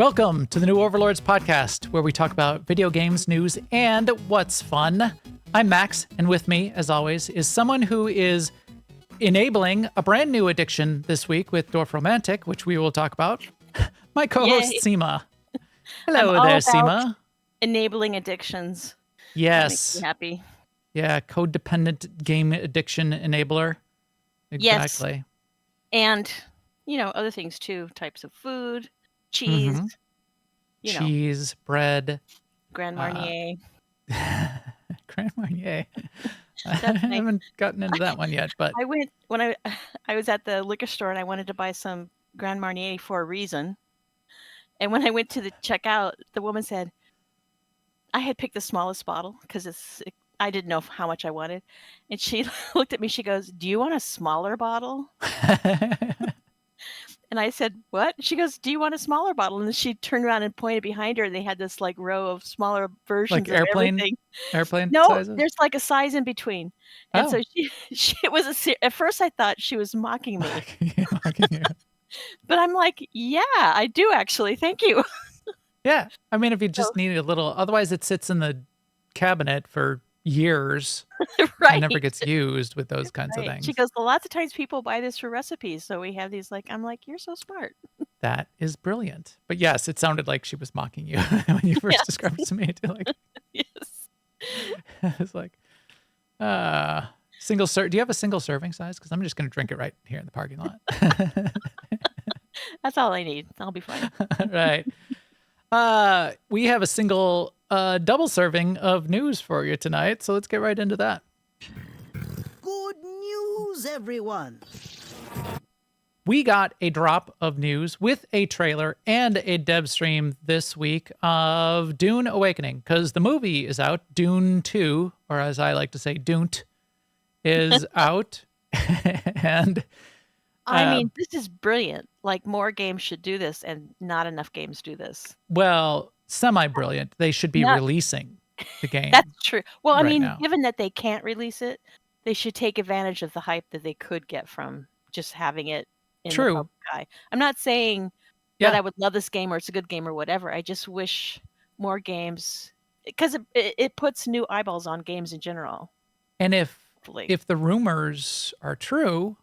Welcome to the new Overlords Podcast, where we talk about video games, news, and what's fun. I'm Max, and with me, as always, is someone who is enabling a brand new addiction this week with Dorfromantik, which we will talk about. My co-host, Sema. Hello there, Sema. Enabling addictions. Yes. That makes me happy. Yeah, codependent game addiction enabler. Exactly. Yes. And, other things too. Types of food, cheese. Mm-hmm. Cheese, bread. Grand Marnier. Grand Marnier. I haven't gotten into that one yet, but when I was at the liquor store and I wanted to buy some Grand Marnier for a reason. And when I went to the checkout, the woman said, I had picked the smallest bottle because I didn't know how much I wanted. And she looked at me, she goes, do you want a smaller bottle? And I said, what? She goes, do you want a smaller bottle? And then she turned around and pointed behind her, and they had this row of smaller versions of everything. Airplane No, sizes? there's a size in between. And so she at first I thought she was mocking me. But I'm like, yeah, I do actually. Thank you. Yeah. I mean, if you just need a little, otherwise it sits in the cabinet for years. Right. And never gets used with those kinds of things. She goes, lots of times people buy this for recipes. So we have these I'm like, you're so smart. That is brilliant. But yes, it sounded like she was mocking you when you first described it to me. Yes. It's like, single serve. Do you have a single serving size? Because I'm just going to drink it right here in the parking lot. That's all I need. I'll be fine. Right. We have a single double serving of news for you tonight. So let's get right into that. Good news, everyone. We got a drop of news with a trailer and a dev stream this week of Dune Awakening, because the movie is out. Dune 2, or as I like to say, Dunt, is out. And I mean, this is brilliant. More games should do this, and not enough games do this. Well, semi-brilliant. They should be releasing the game. That's true. Well, I mean, now. Given that they can't release it, they should take advantage of the hype that they could get from just having it in the public eye. I'm not saying that I would love this game or it's a good game or whatever. I just wish more games, because it puts new eyeballs on games in general. And if the rumors are true,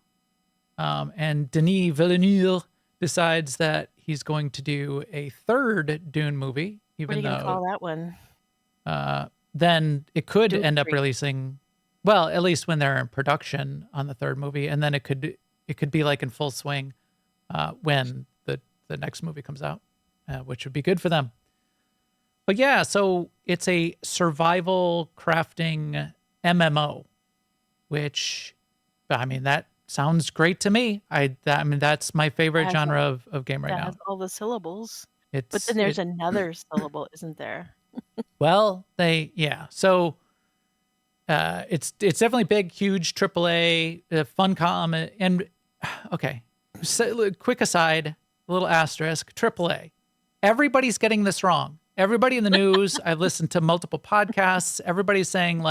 and Denis Villeneuve decides that he's going to do a third Dune movie, what are you going to call that one? Then it could Dune end up 3. releasing, well, at least when they're in production on the third movie, and then it could be in full swing when the next movie comes out, which would be good for them. But yeah, so it's a survival crafting MMO, which, I mean, that sounds great to me. I mean, that's my favorite genre of game right now. Has all the syllables. But then there's another syllable, isn't there? Well, so it's definitely big, huge AAA, Funcom, and okay. So, quick aside, a little asterisk, AAA. Everybody's getting this wrong. Everybody in the news, I've listened to multiple podcasts. Everybody's saying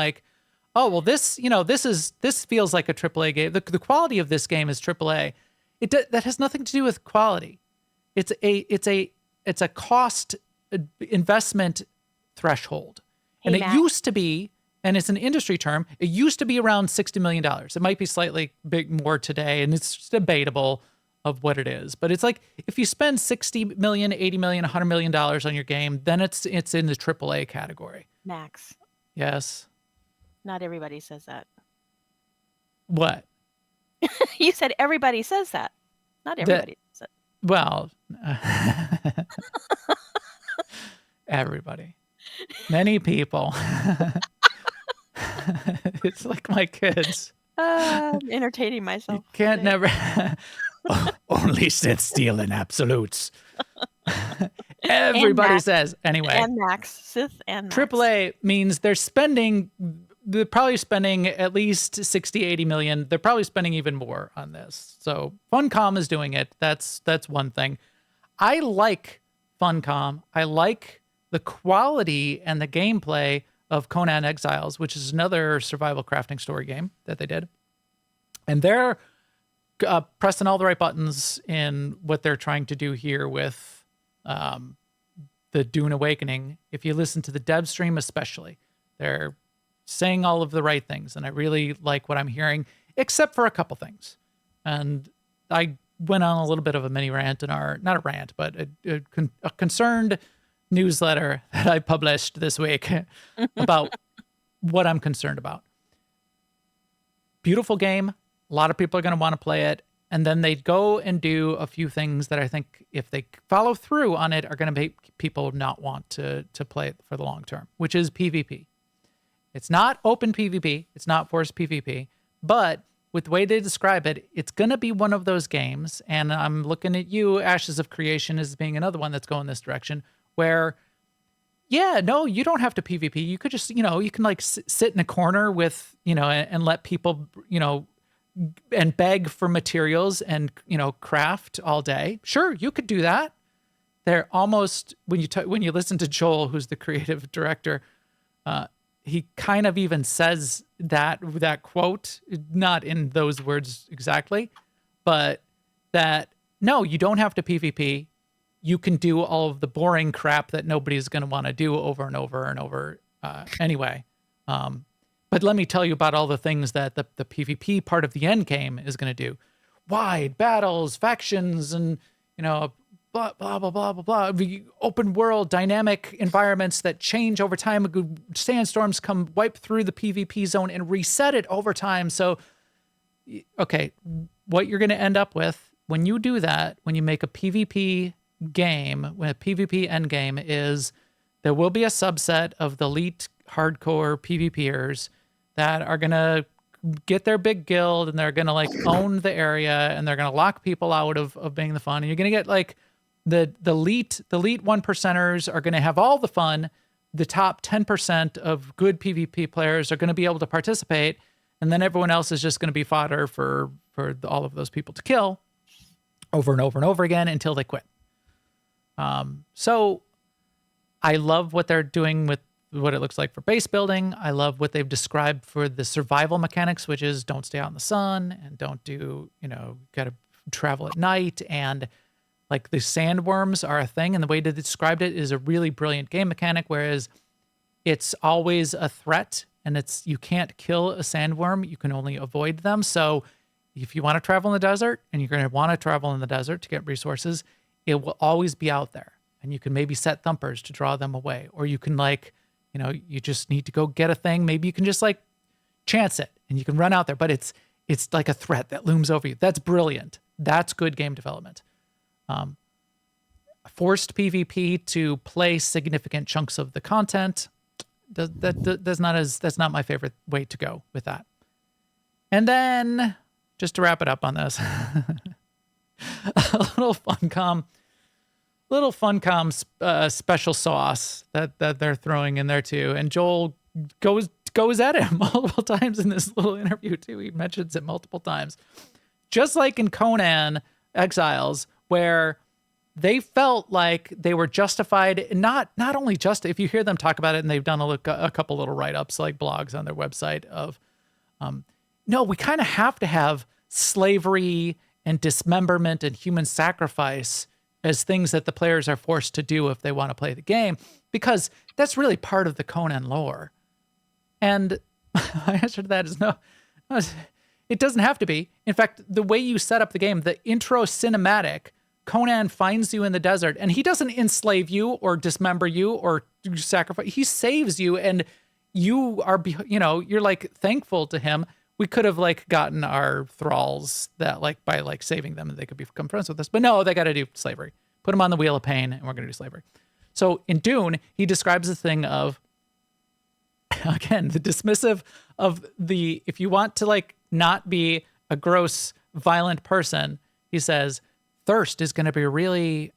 oh, well, this feels like a AAA game. The quality of this game is AAA. That has nothing to do with quality. It's a cost investment threshold. Hey, and it used to be, and it's an industry term, it used to be around $60 million. It might be slightly more today, and it's debatable of what it is. But it's if you spend $60 million, $80 million, $100 million on your game, then it's in the AAA category. Max. Yes. Not everybody says that. What? You said everybody says that. Not everybody says it. Well, everybody. Many people. It's like my kids. I'm entertaining myself. You can't never... Only sit still in absolutes. Everybody says. Anyway. And Max. Sith and Max. AAA means they're probably spending at least 60, 80 million. They're probably spending even more on this. So Funcom is doing it. That's one thing. I like Funcom. I like the quality and the gameplay of Conan Exiles, which is another survival crafting story game that they did. And they're pressing all the right buttons in what they're trying to do here with the Dune Awakening. If you listen to the dev stream especially, they're saying all of the right things, and I really like what I'm hearing, except for a couple things. And I went on a little bit of a mini rant in our, not a rant, but a concerned newsletter that I published this week about what I'm concerned about. Beautiful game. A lot of people are going to want to play it. And then they go and do a few things that I think, if they follow through on it, are going to make people not want to play it for the long term, which is PvP. It's not open PvP. It's not forced PvP. But with the way they describe it, it's going to be one of those games. And I'm looking at you, Ashes of Creation, as being another one that's going this direction, where, yeah, no, you don't have to PvP. You could just, you can like sit in a corner with, and let people, and beg for materials and, craft all day. Sure, you could do that. They're almost, when you listen to Joel, who's the creative director, he kind of even says that quote, not in those words exactly, but that, no, you don't have to PvP. You can do all of the boring crap that nobody's going to want to do over and over and over anyway. But let me tell you about all the things that the PvP part of the end game is going to do. Wide battles, factions, and, blah, blah, blah, blah, blah, blah. The open world, dynamic environments that change over time. Sandstorms come wipe through the PvP zone and reset it over time. So, okay, what you're going to end up with when you do that, when you make a PvP game, when a PvP end game, is there will be a subset of the elite hardcore PvPers that are going to get their big guild, and they're going to like own the area, and they're going to lock people out of being the fun. And you're going to get like the elite 1%ers are going to have all the fun. The top 10% of good PvP players are going to be able to participate. And then everyone else is just going to be fodder for all of those people to kill over and over and over again until they quit. So I love what they're doing with what it looks like for base building. I love what they've described for the survival mechanics, which is don't stay out in the sun and don't do, got to travel at night. And like the sandworms are a thing. And the way they described it is a really brilliant game mechanic, whereas it's always a threat, and you can't kill a sandworm. You can only avoid them. So if you want to travel in the desert, and you're going to want to travel in the desert to get resources, it will always be out there. And you can maybe set thumpers to draw them away. Or you can you just need to go get a thing. Maybe you can just like chance it and you can run out there, but it's like a threat that looms over you. That's brilliant. That's good game development. Forced PvP to play significant chunks of the content. That's not my favorite way to go with that. And then just to wrap it up on this, a little Funcom special sauce that they're throwing in there too. And Joel goes at him multiple times in this little interview too. He mentions it multiple times. Just like in Conan Exiles, where they felt like they were justified, not only just, if you hear them talk about it, and they've done a couple little write-ups, like blogs on their website of, no, we kind of have to have slavery and dismemberment and human sacrifice as things that the players are forced to do if they want to play the game, because that's really part of the Conan lore. And my answer to that is no, it doesn't have to be. In fact, the way you set up the game, the intro cinematic, Conan finds you in the desert, and he doesn't enslave you or dismember you or sacrifice. He saves you, and you are, you're like thankful to him. We could have like gotten our thralls that like by like saving them, they could become friends with us. But no, they got to do slavery. Put them on the wheel of pain, and we're going to do slavery. So in Dune, he describes the thing of, again, the dismissive of the, if you want to like not be a gross, violent person, he says, thirst is going to be a really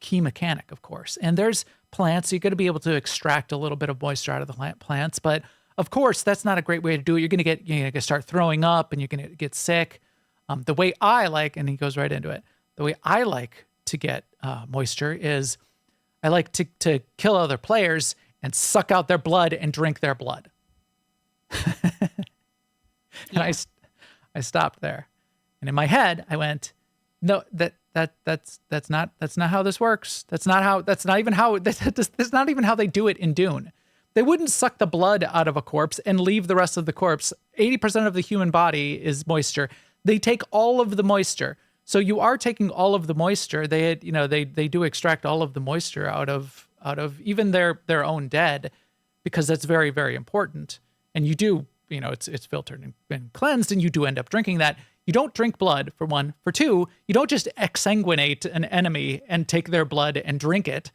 key mechanic, of course. And there's plants, so you're going to be able to extract a little bit of moisture out of the plants. But of course, that's not a great way to do it. You're going to start throwing up, and you're going to get sick. The way I like, and he goes right into it, the way I like to get moisture is I like to kill other players and suck out their blood and drink their blood. And I stopped there. And in my head, I went, no, that's not how this works. That's not even how they do it in Dune. They wouldn't suck the blood out of a corpse and leave the rest of the corpse. 80% of the human body is moisture. They take all of the moisture. So you are taking all of the moisture. They do extract all of the moisture out of even their own dead, because that's very, very important. And you do, it's filtered and cleansed, and you do end up drinking that. You don't drink blood, for one. For two, you don't just exsanguinate an enemy and take their blood and drink it.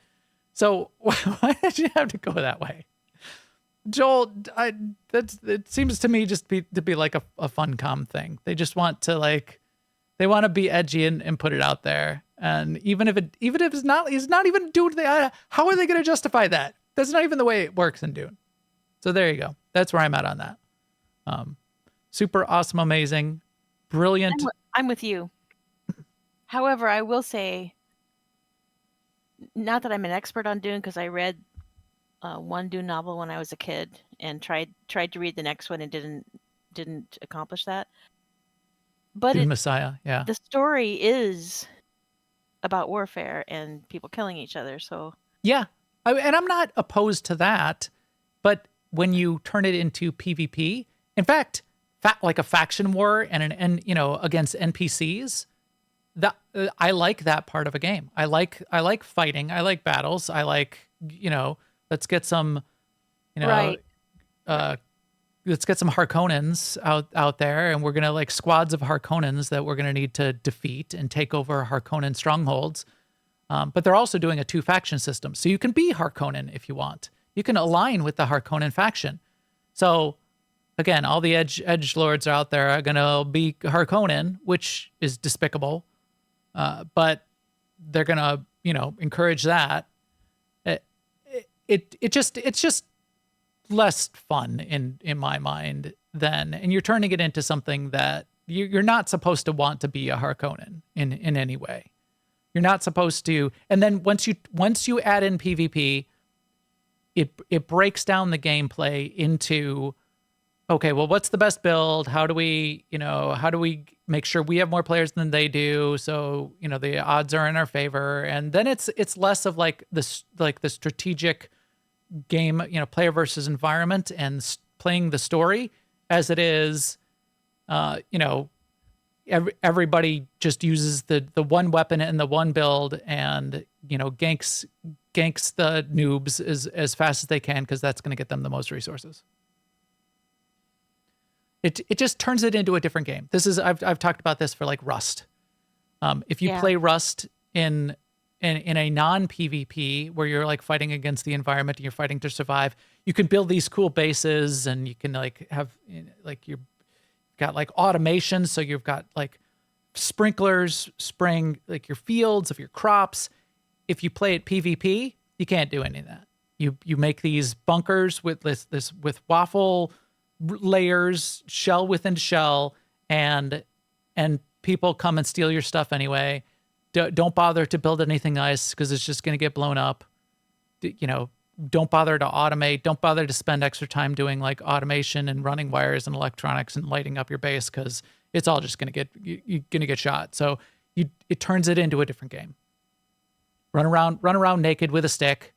So why did you have to go that way? Joel, it seems to me just to be like a fun com thing. They just want to they want to be edgy and put it out there. And even if it's not even Dune, how are they going to justify that? That's not even the way it works in Dune. So there you go. That's where I'm at on that. Super awesome, amazing, brilliant. I'm with you. However, I will say, not that I'm an expert on Dune, because I read one Dune novel when I was a kid and tried to read the next one and didn't accomplish that. But Dune Messiah, yeah. The story is about warfare and people killing each other. So yeah, and I'm not opposed to that, but when you turn it into PvP, in fact, like a faction war and against NPCs, that I like that part of a game. I like fighting. I like battles. I like let's get some right. Let's get some Harkonnens out there, and we're gonna squads of Harkonnens that we're gonna need to defeat and take over Harkonnen strongholds. But they're also doing a 2-faction system, so you can be Harkonnen if you want. You can align with the Harkonnen faction. So again, all the edge lords out there are gonna be Harkonnen, which is despicable, but they're gonna encourage that. It's just less fun in my mind and you're turning it into something that you're not supposed to want to be a Harkonnen in any way. You're not supposed to. And then once you add in PvP, it breaks down the gameplay into, okay, well, what's the best build? How do we make sure we have more players than they do? So, the odds are in our favor. And then it's less of the strategic game, player versus environment and playing the story as it is, everybody just uses the one weapon and the one build and, ganks the noobs as fast as they can, because that's going to get them the most resources. It just turns it into a different game. I've talked about this for Rust. If you play Rust in a non-PvP where you're fighting against the environment and you're fighting to survive, you can build these cool bases and you can have you've got automation. So you've got sprinklers spraying your fields of your crops. If you play at PvP, you can't do any of that. You make these bunkers with with waffle layers, shell within shell, and people come and steal your stuff anyway. Don't bother to build anything nice because it's just going to get blown up. Don't bother to automate. Don't bother to spend extra time doing automation and running wires and electronics and lighting up your base, because it's all just going to you're going to get shot. So it turns it into a different game. Run around naked with a stick.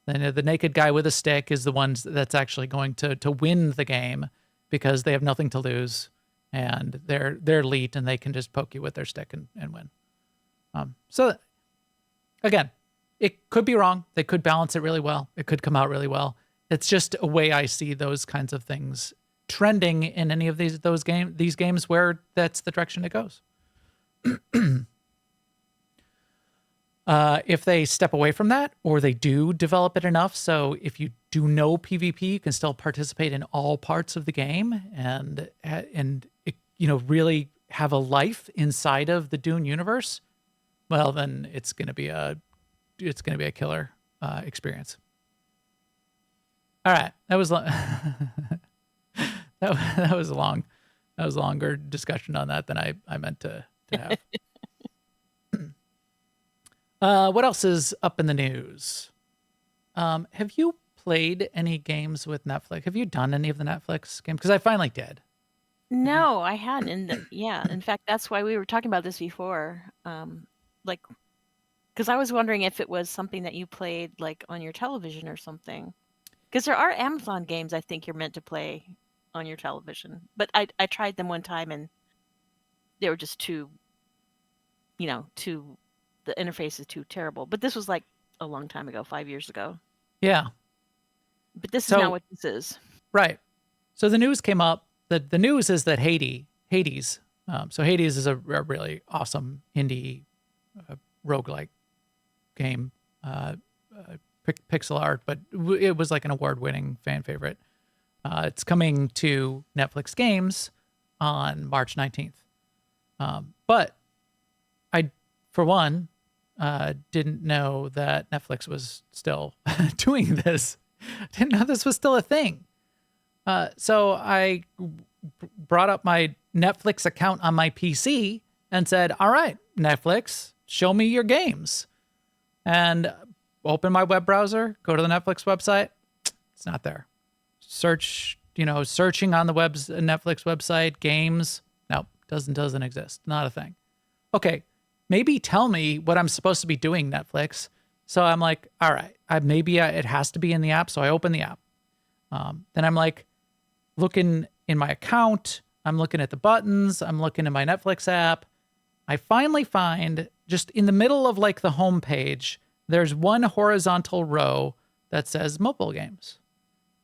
Then the naked guy with a stick is the one that's actually going to win the game, because they have nothing to lose and they're elite and they can just poke you with their stick and win. So again, it could be wrong. They could balance it really well. It could come out really well. It's just a way I see those kinds of things trending in any of these games where that's the direction it goes. If they step away from that, or they do develop it enough, so if you do no PvP, you can still participate in all parts of the game and really have a life inside of the Dune universe, well, then it's gonna be a killer experience. All right, that was that was a longer discussion on that than I meant to have. What else is up in the news? Have you played any games with Netflix? Have you done any of the Netflix games? Because I finally did. No, I hadn't. In fact, that's why we were talking about this before. like, because I was wondering if it was something that you played like on your television or something. Because there are Amazon games I think you're meant to play on your television, but I tried them one time and they were just too, too, the interface is too terrible. But this was like a long time ago, 5 years ago. Yeah. But this is So- not what this is. Right. So the news came up. The news is that Hades. So Hades is a really awesome indie roguelike game, pixel art, but it was like an award-winning fan favorite. It's coming to Netflix Games on March 19th. But I, for one, didn't know that Netflix was still doing this. Didn't know this was still a thing. So I brought up my Netflix account on my PC and said, all right, Netflix, show me your games. And open my web browser, go to the Netflix website. It's not there. Searching on the Netflix website, games. Nope, doesn't exist. Not a thing. Okay, maybe tell me what I'm supposed to be doing, Netflix. So I'm like, all right, it has to be in the app. So I open the app. Then I'm like looking in my account. I'm looking at the buttons. I'm looking at my Netflix app. I finally find just in the middle of like the home page, there's one horizontal row that says mobile games.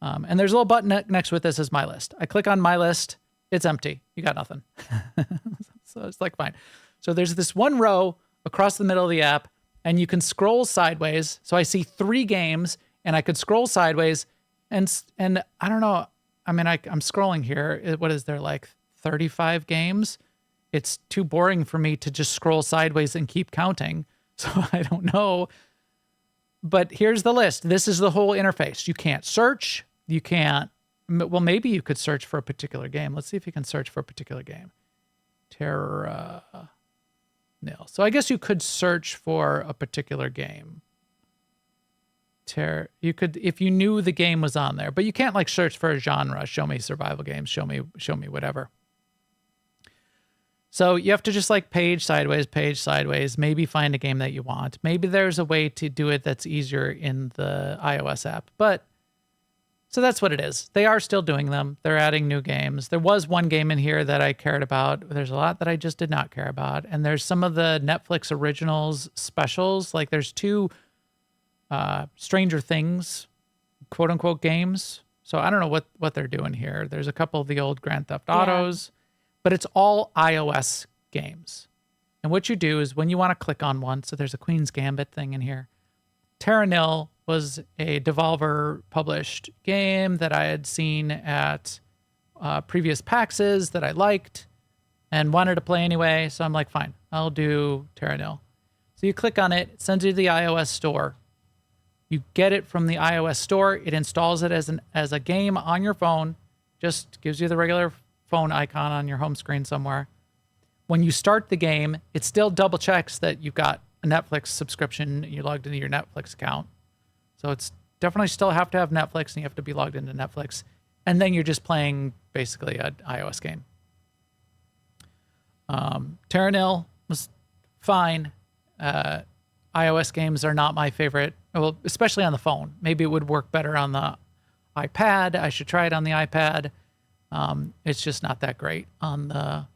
And there's a little button next to it that says My List. I click on My List. It's empty. You got nothing. So it's like, fine. So there's this one row across the middle of the app, and you can scroll sideways. So I see 3 games, and I could scroll sideways, and I don't know. I mean, I'm scrolling here. What is there, like 35 games? It's too boring for me to just scroll sideways and keep counting. So I don't know. But here's the list. This is the whole interface. You can't search. You can't. Well, maybe you could search for a particular game. Let's see if you can search for a particular game. Terra nil. So I guess you could search for a particular game. You could, if you knew the game was on there, but you can't like search for a genre. Show me survival games. Show me whatever. So you have to just like page sideways, maybe find a game that you want. Maybe there's a way to do it that's easier in the iOS app. But so that's what it is. They are still doing them. They're adding new games. There was one game in here that I cared about. There's a lot that I just did not care about. And there's some of the Netflix originals specials. Like there's 2 Stranger Things, quote unquote, games. So I don't know what they're doing here. There's a couple of the old Grand Theft Autos. But it's all iOS games. And what you do is when you want to click on one, so there's a Queen's Gambit thing in here. Terra Nil was a Devolver published game that I had seen at previous PAXs that I liked and wanted to play anyway. So I'm like, fine, I'll do Terra Nil. So you click on it, it sends you to the iOS store. You get it from the iOS store. It installs it as a game on your phone. Just gives you the regular phone icon on your home screen somewhere. When you start the game, it still double checks that you've got a Netflix subscription, you logged into your Netflix account. So it's definitely still have to have Netflix and you have to be logged into Netflix. And then you're just playing basically an iOS game. Terra Nil was fine. iOS games are not my favorite. Well, especially on the phone. Maybe it would work better on the iPad. I should try it on the iPad. It's just not that great on the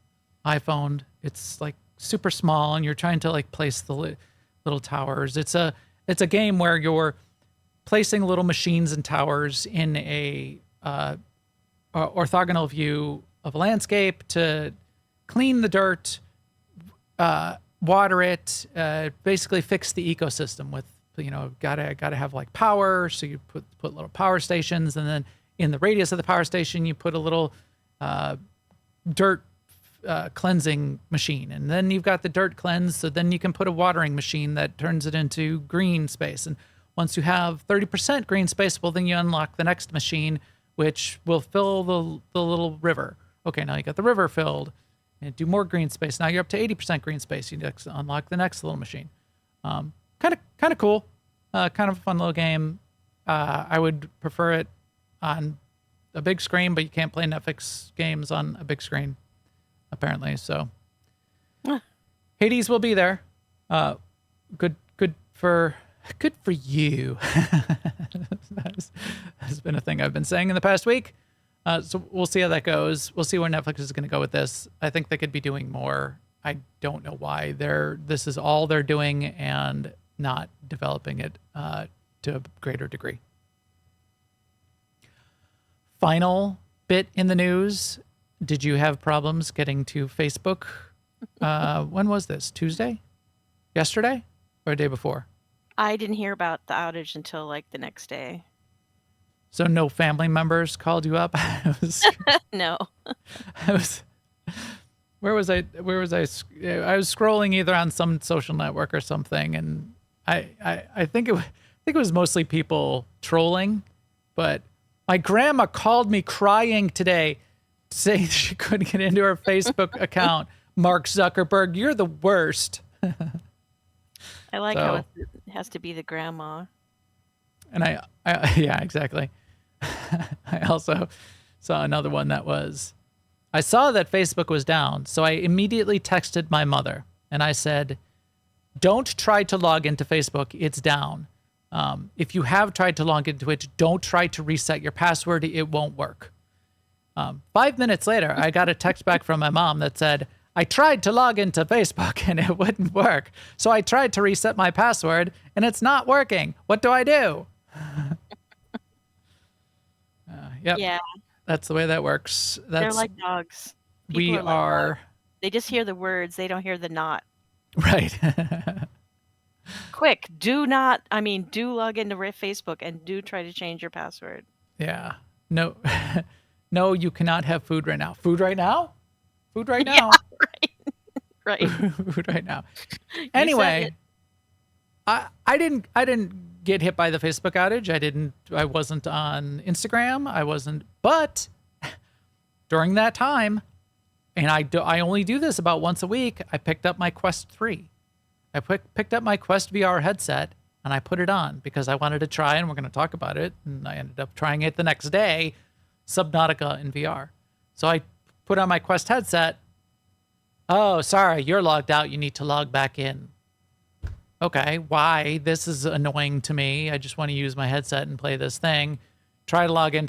iPhone. It's like super small and you're trying to like place the little towers. It's a game where you're placing little machines and towers in a orthogonal view of a landscape to clean the dirt, water it, basically fix the ecosystem with, gotta have like power. So you put little power stations, and then in the radius of the power station, you put a little dirt cleansing machine. And then you've got the dirt cleansed, so then you can put a watering machine that turns it into green space. And once you have 30% green space, well, then you unlock the next machine, which will fill the little river. Okay, now you got the river filled, and do more green space. Now you're up to 80% green space. You unlock the next little machine. Kind of cool. Kind of a fun little game. I would prefer it on a big screen, but you can't play Netflix games on a big screen, apparently. So Hades will be there. Good for you. That's been a thing I've been saying in the past week. So we'll see how that goes. We'll see where Netflix is going to go with this. I think they could be doing more. I don't know why this is all they're doing and not developing it to a greater degree. Final bit in the news. Did you have problems getting to Facebook? When was this? Tuesday? Yesterday? Or the day before? I didn't hear about the outage until like the next day. So no family members called you up? No. Where was I? I was scrolling either on some social network or something, and I think it was mostly people trolling, but my grandma called me crying today, saying she couldn't get into her Facebook account. Mark Zuckerberg, you're the worst. I like how it has to be the grandma. And I yeah, exactly. I also saw another one that was, I saw that Facebook was down, so I immediately texted my mother and I said, don't try to log into Facebook, it's down. If you have tried to log into it, don't try to reset your password, it won't work. 5 minutes later, I got a text back from my mom that said, I tried to log into Facebook and it wouldn't work. So I tried to reset my password and it's not working. What do I do? Yep. Yeah. That's the way that works. They're like dogs. People are like dogs. They just hear the words. They don't hear the not. Right. Quick, do log into Facebook and do try to change your password. Yeah. No, no, you cannot have food right now. Food right now? Food right now. Yeah, right. Food right now. Anyway, I didn't get hit by the Facebook outage. I wasn't on Instagram. But during that time, and I only do this about once a week, I picked up my Quest 3. I picked up my Quest VR headset and I put it on because I wanted to try, and we're going to talk about it. And I ended up trying it the next day, Subnautica in VR. So I put on my Quest headset. Oh, sorry, you're logged out. You need to log back in. Okay, why? This is annoying to me. I just want to use my headset and play this thing. Try to log in.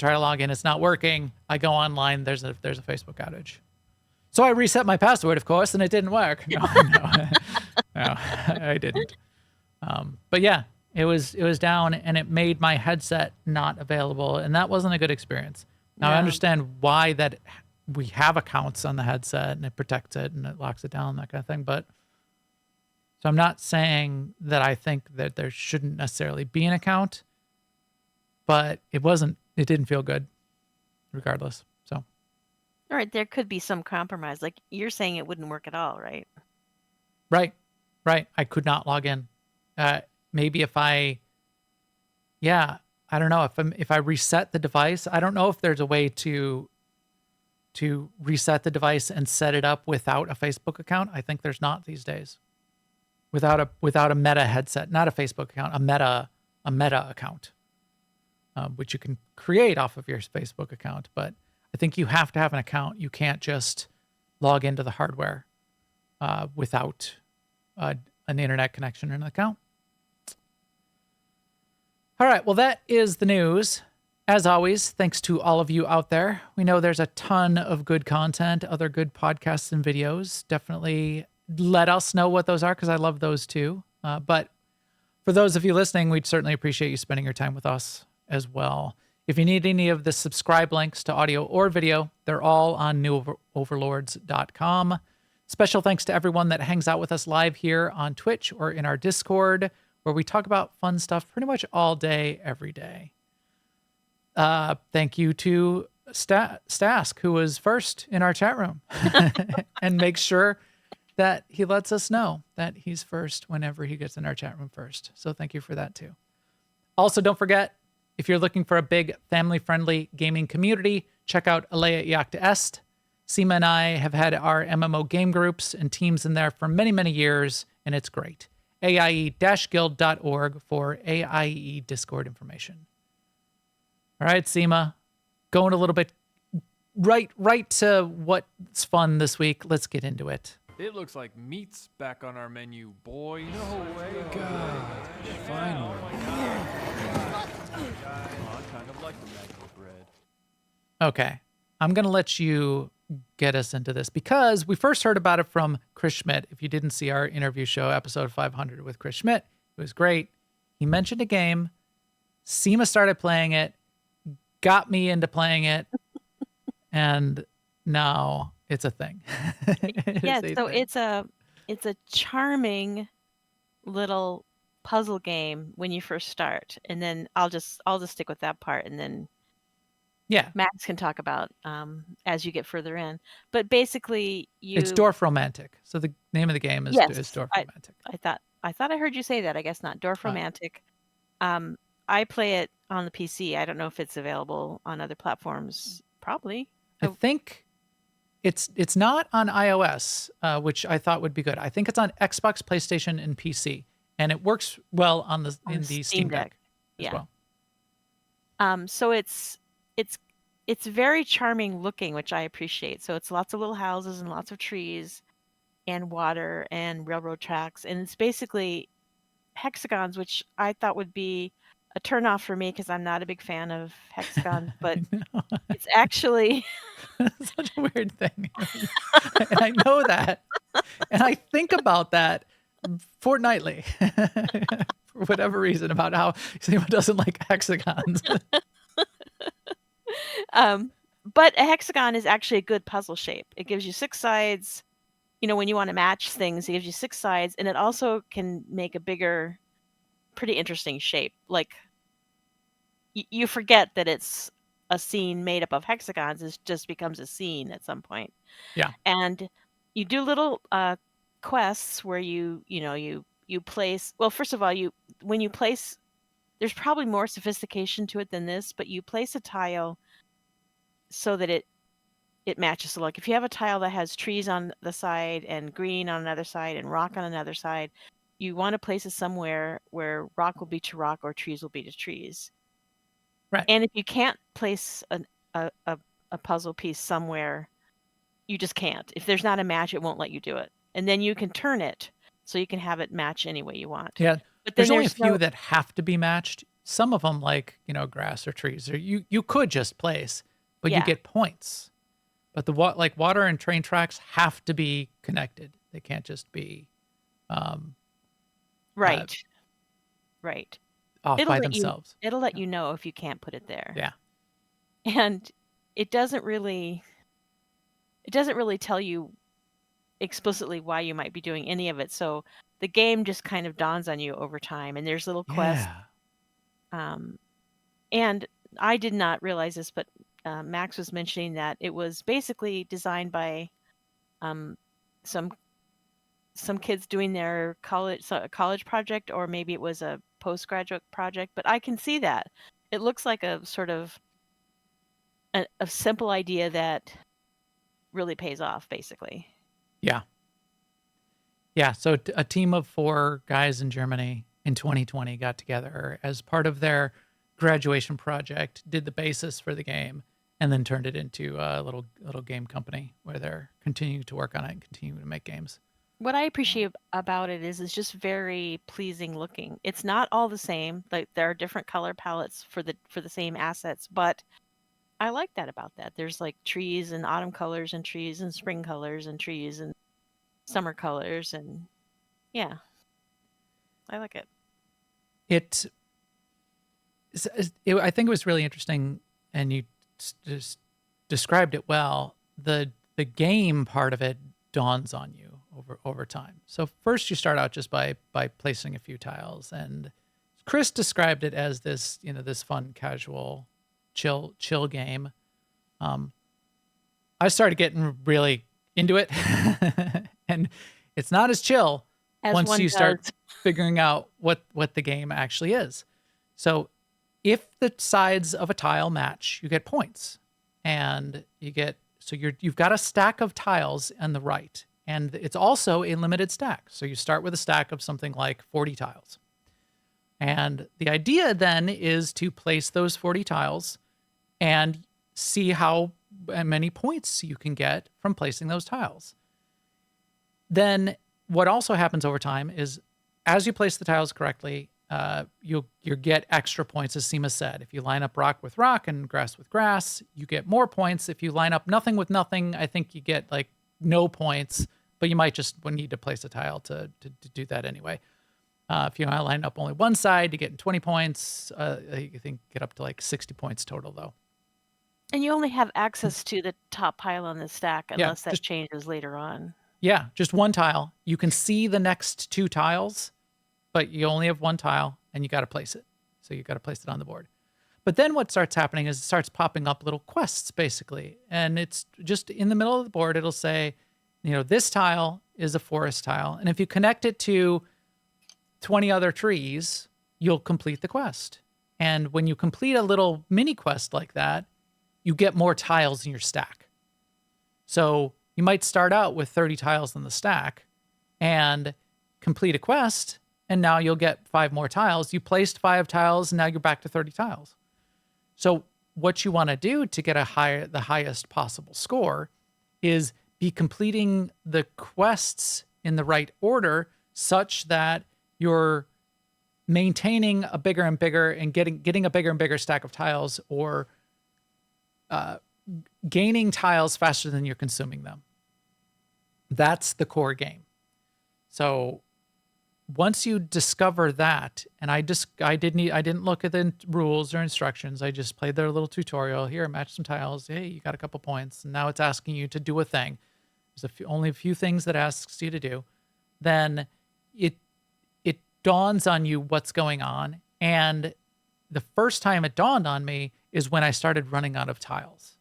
It's not working. I go online. There's a Facebook outage. So I reset my password, of course, and it didn't work. No, I didn't. But yeah, it was down, and it made my headset not available, and that wasn't a good experience. Now, I understand why that we have accounts on the headset, and it protects it, and it locks it down, that kind of thing. But so I'm not saying that I think that there shouldn't necessarily be an account, but it didn't feel good regardless. So. All right, there could be some compromise. Like you're saying it wouldn't work at all, right? Right. I could not log in. Maybe if I don't know, if I reset the device, I don't know if there's a way to reset the device and set it up without a Facebook account. I think there's not these days. Without a Meta headset, not a Facebook account, a Meta account, which you can create off of your Facebook account. But I think you have to have an account. You can't just log into the hardware without an internet connection and an account. All right, well, that is the news. As always, thanks to all of you out there. We know there's a ton of good content, other good podcasts and videos. Definitely let us know what those are, because I love those too. But for those of you listening, we'd certainly appreciate you spending your time with us as well. If you need any of the subscribe links to audio or video, they're all on newoverlords.com. Special thanks to everyone that hangs out with us live here on Twitch or in our Discord, where we talk about fun stuff pretty much all day, every day. Thank you to Stask, who was first in our chat room and makes sure that he lets us know that he's first whenever he gets in our chat room first. So thank you for that too. Also, don't forget, if you're looking for a big family-friendly gaming community, check out Alea Iacta Est. Sema and I have had our MMO game groups and teams in there for many, many years, and it's great. AIE-guild.org for AIE Discord information. All right, Sema, going a little bit right to what's fun this week. Let's get into it. It looks like meat's back on our menu, boys. No way. God, finally. I kind of like the magic bread. Okay. I'm going to let you get us into this because we first heard about it from Chris Schmidt. If you didn't see our interview show, episode 500 with Chris Schmidt, it was great. He mentioned a game. Sema started playing it, got me into playing it, and now it's a thing. Yes, so thing. it's a charming little puzzle game when you first start, and then I'll just stick with that part, and then Yeah, Max can talk about as you get further in. But basically, it's Dorfromantik. So the name of the game is Yes, Dorfromantik. I thought I heard you say that. I guess not. Dorfromantik. I play it on the PC. I don't know if it's available on other platforms. Probably. I think it's not on iOS, which I thought would be good. I think it's on Xbox, PlayStation, and PC, and it works well on the Steam Deck as well. So it's very charming looking, which I appreciate. So it's lots of little houses and lots of trees and water and railroad tracks, and it's basically hexagons, which I thought would be a turnoff for me because I'm not a big fan of hexagons, but it's actually such a weird thing. And I know that. And I think about that fortnightly for whatever reason about how someone doesn't like hexagons. But a hexagon is actually a good puzzle shape. It gives you 6 sides. You know, when you want to match things, it gives you 6 sides, and it also can make a bigger, pretty interesting shape. Like, you forget that it's a scene made up of hexagons. It just becomes a scene at some point. Yeah. And you do little quests where you place. Well, first of all, when you place, there's probably more sophistication to it than this, but you place a tile so that it matches. So like if you have a tile that has trees on the side and green on another side and rock on another side, you want to place it somewhere where rock will be to rock or trees will be to trees. Right. And if you can't place a puzzle piece somewhere, you just can't. If there's not a match, it won't let you do it. And then you can turn it so you can have it match any way you want. Yeah. But there's only a few that have to be matched. Some of them, like, grass or trees, or you could just place, but you get points. But the water and train tracks have to be connected. They can't just be right. Off by themselves. It'll let you know if you can't put it there. Yeah. And it doesn't really tell you explicitly why you might be doing any of it. So the game just kind of dawns on you over time, and there's little quests. And I did not realize this, but Max was mentioning that it was basically designed by some kids doing their college project, or maybe it was a postgraduate project. But I can see that it looks like a sort of a simple idea that really pays off, basically. Yeah. So a team of 4 guys in Germany in 2020 got together as part of their graduation project, did the basis for the game, and then turned it into a little game company where they're continuing to work on it and continuing to make games. What I appreciate about it is it's just very pleasing looking. It's not all the same. Like there are different color palettes for the same assets, but I like that about that. There's like trees and autumn colors and trees and spring colors and trees and summer colors, and yeah, I like it. I think it was really interesting, and you just described it well. The game part of it dawns on you over time. So first you start out just by placing a few tiles, and Chris described it as this fun, casual, chill game. I started getting really into it, and it's not as chill once you start figuring out what the game actually is. So if the sides of a tile match, you get points, and you've got a stack of tiles on the right, and it's also a limited stack. So you start with a stack of something like 40 tiles. And the idea then is to place those 40 tiles and see how many points you can get from placing those tiles. Then what also happens over time is as you place the tiles correctly, you'll get extra points, as Sema said. If you line up rock with rock and grass with grass, you get more points. If you line up nothing with nothing, I think you get like no points, but you might just need to place a tile to do that anyway. If you line up only one side, you get 20 points. I think get up to like 60 points total, though. And you only have access to the top pile on the stack unless that changes later on. Yeah, just one tile. You can see the next two tiles, but you only have one tile, and you got to place it. So you got to place it on the board. But then what starts happening is it starts popping up little quests, basically. And it's just in the middle of the board, it'll say, this tile is a forest tile. And if you connect it to 20 other trees, you'll complete the quest. And when you complete a little mini quest like that, you get more tiles in your stack. So you might start out with 30 tiles in the stack and complete a quest, and now you'll get 5 more tiles. You placed 5 tiles, and now you're back to 30 tiles. So what you want to do to get the highest possible score is be completing the quests in the right order such that you're maintaining a bigger and bigger and getting a bigger and bigger stack of tiles, or gaining tiles faster than you're consuming them. That's the core game. So once you discover that, and I didn't look at the rules or instructions. I just played their little tutorial. Here, match some tiles. Hey, you got a couple points. And now it's asking you to do a thing. There's only a few things that asks you to do. Then it dawns on you what's going on. And the first time it dawned on me is when I started running out of tiles.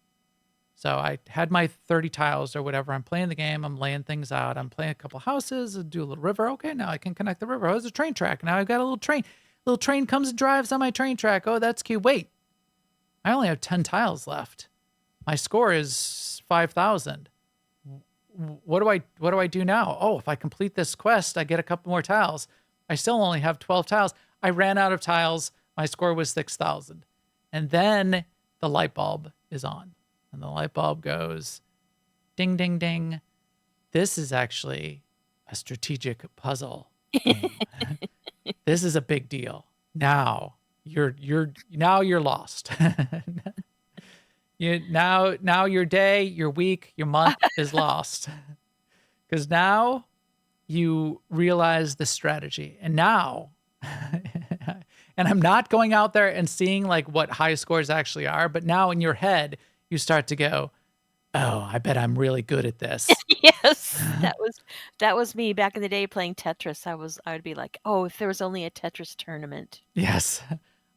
So I had my 30 tiles or whatever. I'm playing the game. I'm laying things out. I'm playing a couple houses, do a little river. Okay, now I can connect the river. Oh, there's a train track. Now I've got a little train. Little train comes and drives on my train track. Oh, that's cute. Wait, I only have 10 tiles left. My score is 5,000. What do I do now? Oh, if I complete this quest, I get a couple more tiles. I still only have 12 tiles. I ran out of tiles. My score was 6,000. And then the light bulb is on. And the light bulb goes, ding, ding, ding. This is actually a strategic puzzle game. This is a big deal. Now you're lost. Now your day, your week, your month is lost. Because now you realize the strategy. And now, and I'm not going out there and seeing like what high scores actually are, but now in your head, you start to go, oh, I bet I'm really good at this. Yes, that was me back in the day playing Tetris. I would be like, oh, if there was only a Tetris tournament. Yes,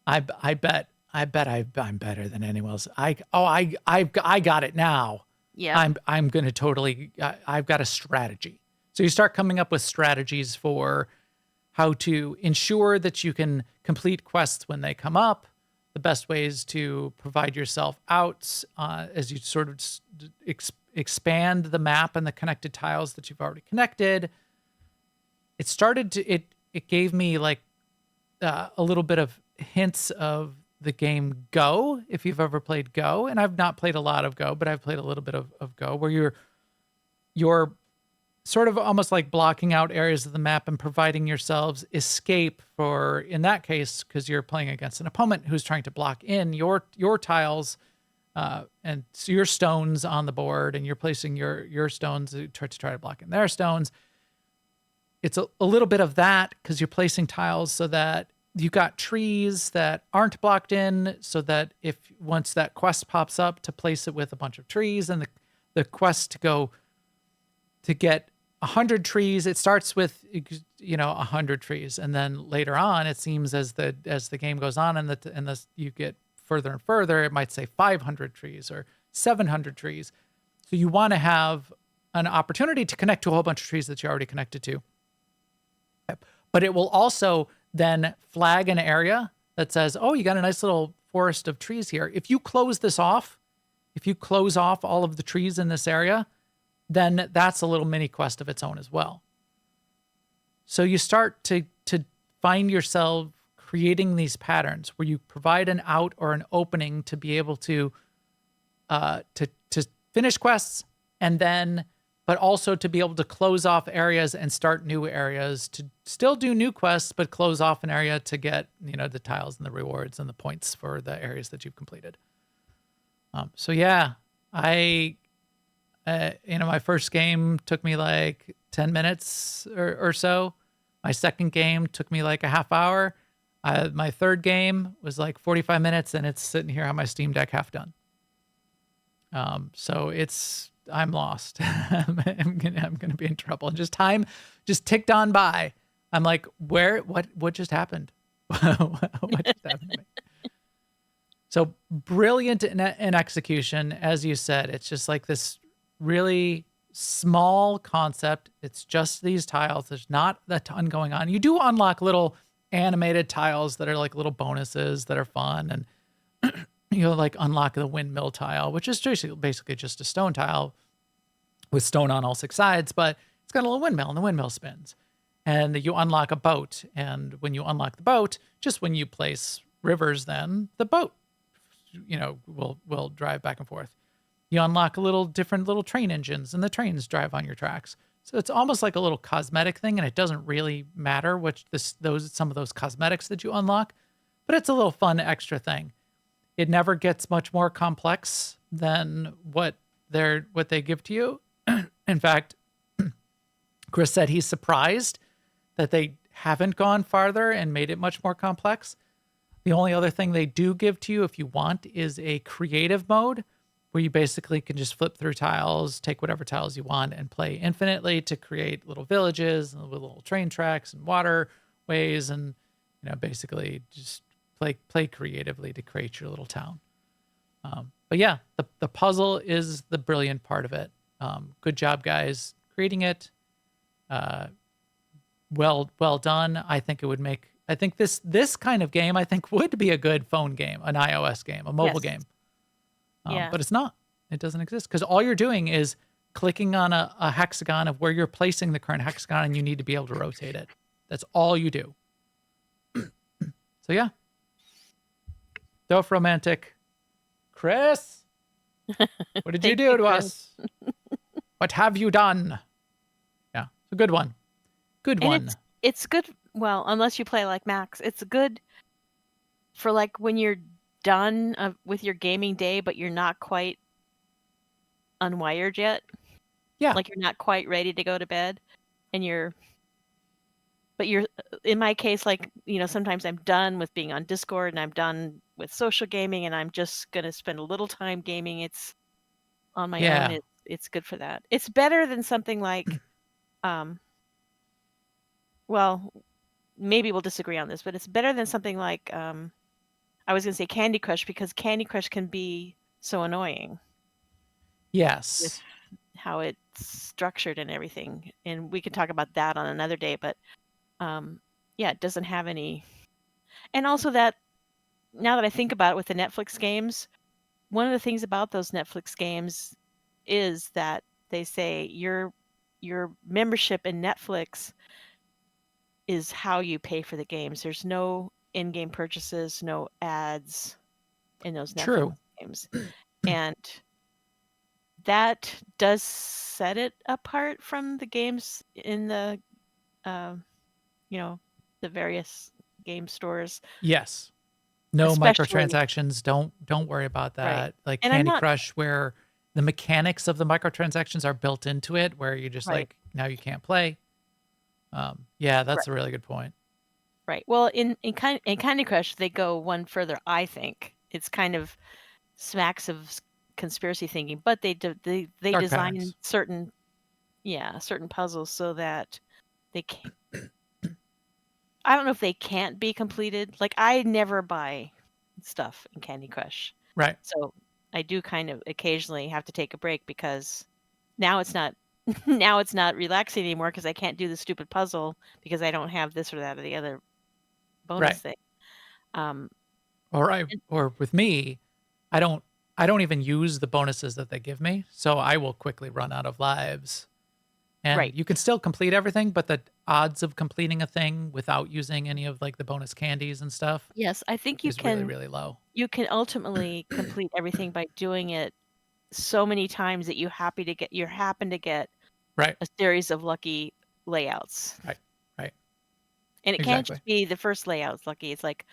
I bet I'm better than anyone else. I got it now. Yeah, I'm gonna totally. I've got a strategy. So you start coming up with strategies for how to ensure that you can complete quests when they come up. The best ways to provide yourself out as you sort of expand the map and the connected tiles that you've already connected. It gave me like a little bit of hints of the game Go, if you've ever played Go. And I've not played a lot of Go, but I've played a little bit of Go, where you're sort of almost like blocking out areas of the map and providing yourselves escape for, in that case, because you're playing against an opponent who's trying to block in your tiles and your stones on the board, and you're placing your stones to try to block in their stones. It's a little bit of that, because you're placing tiles so that you got trees that aren't blocked in, so that if once that quest pops up, to place it with a bunch of trees, and the quest to get 100 trees, it starts with 100 trees, and then later on, it seems as the game goes on and you get further and further, it might say 500 trees or 700 trees. So you want to have an opportunity to connect to a whole bunch of trees that you're already connected to. But it will also then flag an area that says, oh, you got a nice little forest of trees here. If you close this off, if you close off all of the trees in this area, then that's a little mini quest of its own as well. So you start to find yourself creating these patterns where you provide an out or an opening to be able to finish quests, and then but also to be able to close off areas and start new areas, to still do new quests, but close off an area to get, the tiles and the rewards and the points for the areas that you've completed. So yeah, my first game took me like 10 minutes or so. My second game took me like a half hour. My third game was like 45 minutes, and it's sitting here on my Steam Deck half done. So I'm lost. I'm gonna be in trouble. And time just ticked on by. I'm like, what just happened? What just happened to me? So brilliant in execution, as you said. It's just like this really small concept. It's just these tiles. There's not a ton going on. You do unlock little animated tiles that are like little bonuses that are fun, and you'll like unlock the windmill tile, which is basically just a stone tile with stone on all 6 sides, but it's got a little windmill, and the windmill spins. And you unlock a boat, and when you unlock the boat, just when you place rivers, then the boat, will drive back and forth. You unlock different little train engines, and the trains drive on your tracks. So it's almost like a little cosmetic thing, and it doesn't really matter some of those cosmetics that you unlock, but it's a little fun extra thing. It never gets much more complex than what they give to you. In fact, Chris said he's surprised that they haven't gone farther and made it much more complex. The only other thing they do give to you if you want is a creative mode, where you basically can just flip through tiles, take whatever tiles you want, and play infinitely to create little villages and little train tracks and waterways, and basically just play creatively to create your little town. But yeah, the puzzle is the brilliant part of it. Good job, guys, creating it. Well done. I think this kind of game would be a good phone game, an iOS game, a mobile game. But it's not. It doesn't exist, because all you're doing is clicking on a hexagon of where you're placing the current hexagon, and you need to be able to rotate it. That's all you do. So yeah. Dorfromantik. Chris, what did you do to us? What have you done? Yeah, it's a good one. Good one. It's good. Well, unless you play like Max, it's good for like when you're done with your gaming day, but you're not quite unwired yet. Yeah. Like you're not quite ready to go to bed, and you're in my case, like, sometimes I'm done with being on Discord, and I'm done with social gaming, and I'm just going to spend a little time gaming. It's on my own. It's good for that. It's better than something like, well, maybe we'll disagree on this, but it's better than something like, I was going to say Candy Crush, because Candy Crush can be so annoying. Yes. With how it's structured and everything. And we can talk about that on another day, but it doesn't have any. And also that, now that I think about it with the Netflix games, one of the things about those Netflix games is that they say your membership in Netflix is how you pay for the games. There's no in-game purchases, no ads in those Netflix games. And that does set it apart from the games in the the various game stores. Yes. No Especially, microtransactions. Don't worry about that. Right. Like And Candy Crush, where the mechanics of the microtransactions are built into it, where you're just like, now you can't play. That's a really good point. Right. Well, in Candy Crush, they go one further. I think it's kind of smacks of conspiracy thinking, but they design patterns. certain puzzles so that they can. I don't know if they can't be completed. Like, I never buy stuff in Candy Crush, Right. so I do kind of occasionally have to take a break, because now it's not relaxing anymore, because I can't do the stupid puzzle because I don't have this or that or the other bonus thing. Or with me, I don't even use the bonuses that they give me, so I will quickly run out of lives. And you can still complete everything, but the odds of completing a thing without using any of like the bonus candies and stuff, Yes, I think you is can. really, really low. You can ultimately complete everything by doing it so many times that you happen to get Right. a series of lucky layouts. Right. And it can't Exactly. just be the first layout's lucky. It's like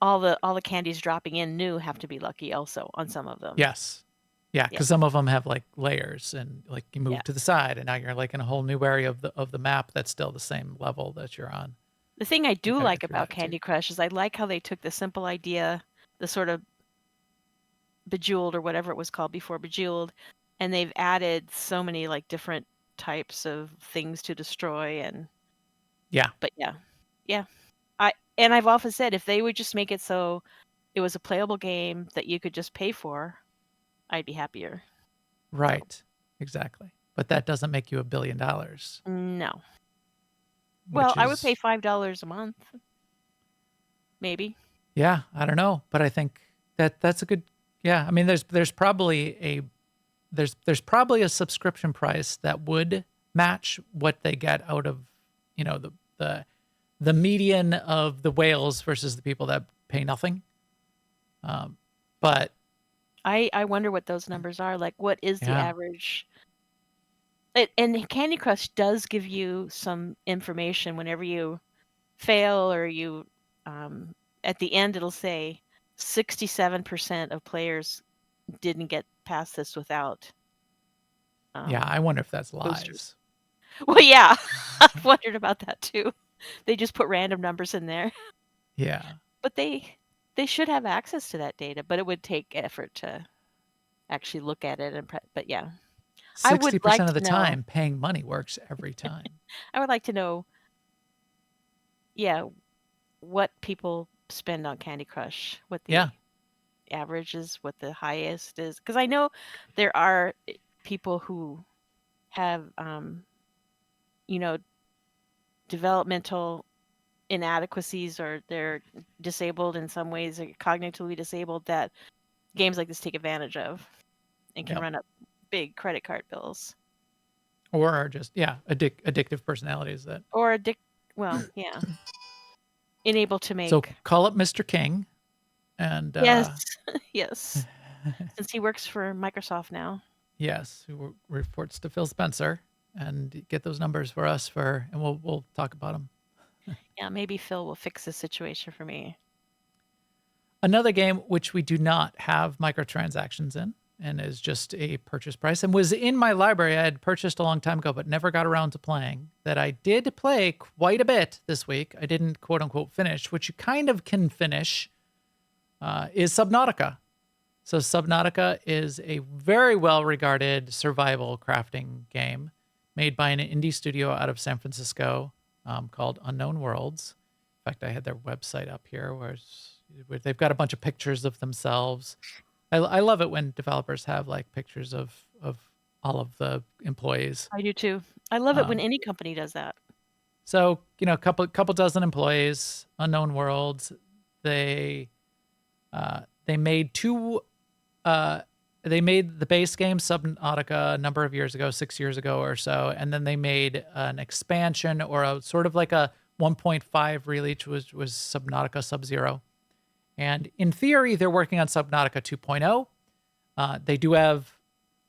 all the candies dropping in new have to be lucky also on some of them. Yes. Yeah, because some of them have like layers, and like you move Yeah. to the side, and now you're like in a whole new area of the map that's still the same level that you're on. The thing I do gotta like get through about that, too. Candy Crush is I like how they took the simple idea, the sort of Bejeweled or whatever it was called before Bejeweled, and they've added so many like different types of things to destroy. And Yeah. but yeah, I've often said if they would just make it so it was a playable game that you could just pay for, I'd be happier. Right. Exactly. But that doesn't make you $1 billion. No. Well, I would is- pay $5 a month, maybe. Yeah, I don't know, but I think that's a good. Yeah, I mean, there's probably a subscription price that would match what they get out of, the median of the whales versus the people that pay nothing. But I wonder what those numbers are. Like, what is the Yeah. average? And Candy Crush does give you some information whenever you fail or you, at the end, it'll say 67% of players didn't get past this without. yeah, I wonder if that's boosters. lies. Well, yeah, I've wondered about that too. They just put random numbers in there, Yeah. but they should have access to that data. But it would take effort to actually look at it. But yeah, I would 60% like of the to know- time, paying money works every time. I would like to know, yeah, what people spend on Candy Crush, what the Yeah. average is, what the highest is, because I know there are people who have, developmental inadequacies, or they're disabled in some ways, or cognitively disabled, that games like this take advantage of and can Yep. run up big credit card bills. Or are just, addictive personalities that. Or unable to make. So call up Mr. King and Yes, yes. Since he works for Microsoft now. yes, who reports to Phil Spencer, and get those numbers for us and we'll talk about them. Yeah, maybe Phil will fix the situation for me. Another game which we do not have microtransactions in, and is just a purchase price, and was in my library. I had purchased a long time ago, but never got around to playing, that I did play quite a bit this week. I didn't quote unquote finish, which you kind of can finish, is Subnautica. So Subnautica is a very well-regarded survival crafting game made by an indie studio out of San Francisco, called Unknown Worlds. In fact, I had their website up here where they've got a bunch of pictures of themselves. I love it when developers have like pictures of all of the employees. I do too. I love it when any company does that. So, a couple dozen employees, Unknown Worlds. They made they made the base game Subnautica a number of years ago, 6 years ago or so, and then they made an expansion, or a sort of like a 1.5 release, was Subnautica Sub-Zero. And in theory, they're working on Subnautica 2.0. They do have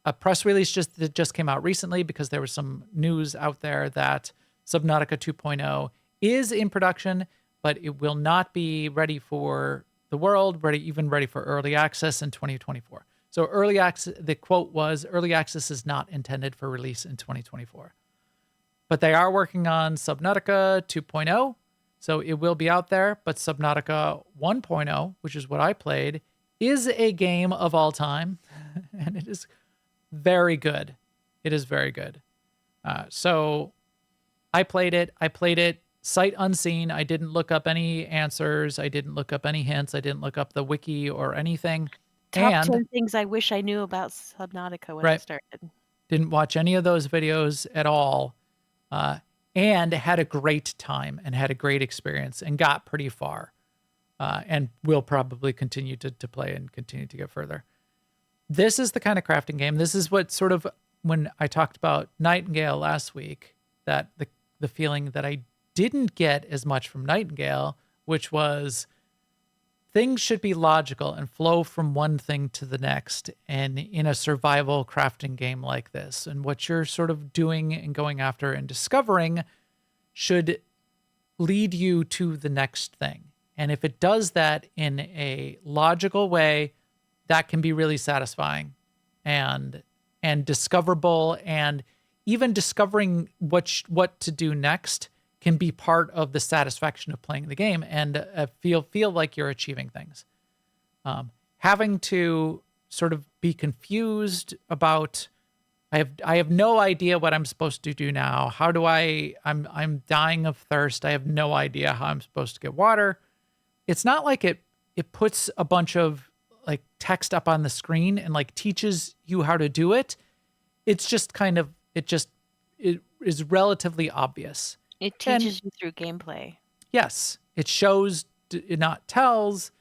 a press release that just came out recently, because there was some news out there that Subnautica 2.0 is in production, but it will not be ready for the world, even ready for early access in 2024. So early access, the quote was, early access is not intended for release in 2024. But they are working on Subnautica 2.0, so it will be out there. But Subnautica 1.0, which is what I played, is a game of all time, and it is very good. It is very good. So I played it sight unseen. I didn't look up any answers. I didn't look up any hints. I didn't look up the wiki or anything. Top 10 things I wish I knew about Subnautica when I started. Didn't watch any of those videos at all. And had a great time and had a great experience and got pretty far. And will probably continue to play and continue to get further. This is the kind of crafting game. This is what sort of, when I talked about Nightingale last week, that the feeling that I didn't get as much from Nightingale, which was things should be logical and flow from one thing to the next. And in a survival crafting game like this, and what you're sort of doing and going after and discovering should lead you to the next thing. And if it does that in a logical way, that can be really satisfying and discoverable, and even discovering what to do next can be part of the satisfaction of playing the game and feel like you're achieving things. Having to sort of be confused about, I have no idea what I'm supposed to do now. How do I'm dying of thirst. I have no idea how I'm supposed to get water. It's not like it puts a bunch of like text up on the screen and like teaches you how to do it. It's just kind of, it is relatively obvious. It teaches you through gameplay. Yes, it shows, it not tells.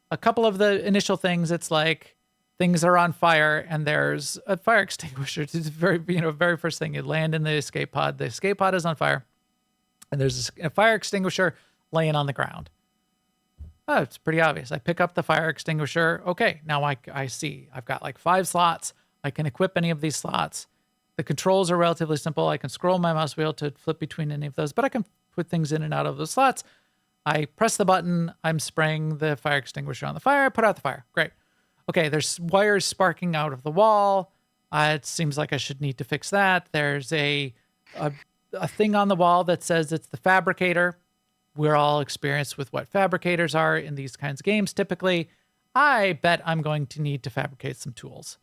A couple of the initial things, it's like things are on fire and there's a fire extinguisher. It's very, very first thing. You land in the escape pod. The escape pod is on fire and there's a fire extinguisher laying on the ground. Oh, it's pretty obvious. I pick up the fire extinguisher. Okay, now I see. I've got like 5 slots. I can equip any of these slots. The controls are relatively simple. I can scroll my mouse wheel to flip between any of those, but I can put things in and out of those slots. I press the button. I'm spraying the fire extinguisher on the fire. Put out the fire. Great. Okay, there's wires sparking out of the wall. It seems like I should need to fix that. There's a thing on the wall that says it's the fabricator. We're all experienced with what fabricators are in these kinds of games. Typically, I bet I'm going to need to fabricate some tools.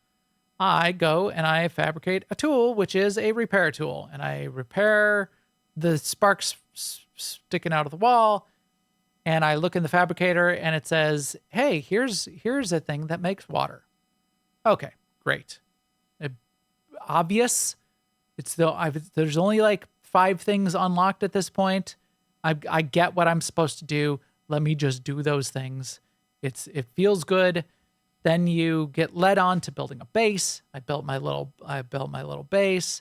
I go and I fabricate a tool, which is a repair tool. And I repair the sparks sticking out of the wall. And I look in the fabricator and it says, hey, here's a thing that makes water. Okay, great. Obvious. There's only like 5 things unlocked at this point. I get what I'm supposed to do. Let me just do those things. It feels good. Then you get led on to building a base. I built my little base.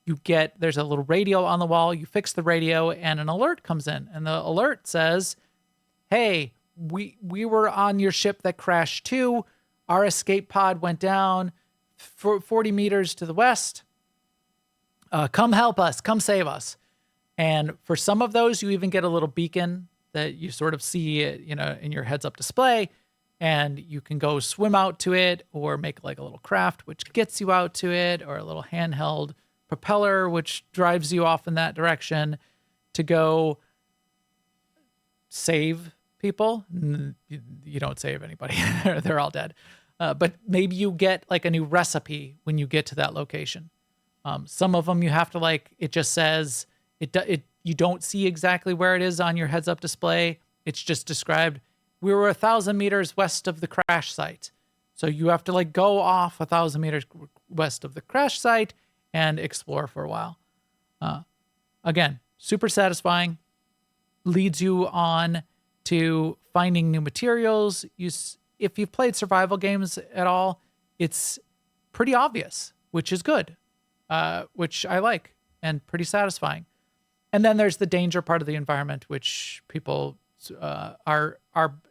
You get, there's a little radio on the wall. You fix the radio and an alert comes in, and the alert says, hey, we were on your ship that crashed too. Our escape pod went down 40 meters to the west. Come help us. Come save us. And for some of those, you even get a little beacon that you sort of see, in your heads-up display, and you can go swim out to it or make like a little craft, which gets you out to it, or a little handheld propeller, which drives you off in that direction to go save people. You don't save anybody. They're all dead. But maybe you get like a new recipe when you get to that location. Some of them you have to it just says you don't see exactly where it is on your heads up display. It's just described, we were 1,000 meters west of the crash site. So you have to go off 1,000 meters west of the crash site and explore for a while. Again, super satisfying, leads you on to finding new materials. If you've played survival games at all, it's pretty obvious, which is good. Which I like and pretty satisfying. And then there's the danger part of the environment, which people are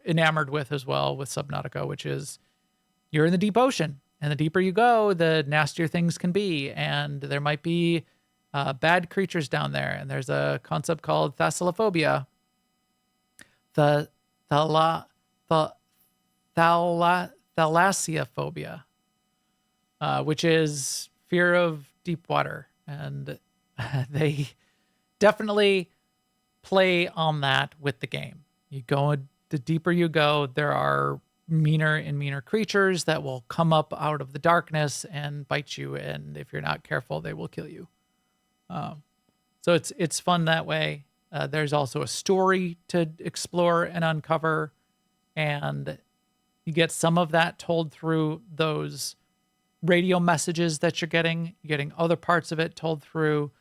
enamored with as well with Subnautica, which is you're in the deep ocean, and the deeper you go, the nastier things can be, and there might be bad creatures down there. And there's a concept called thalassophobia. Thalassophobia, which is fear of deep water, and they definitely play on that with the game. The deeper you go, there are meaner and meaner creatures that will come up out of the darkness and bite you, and if you're not careful, they will kill you. So it's fun that way. There's also a story to explore and uncover, and you get some of that told through those radio messages that you're getting. You're getting other parts of it told through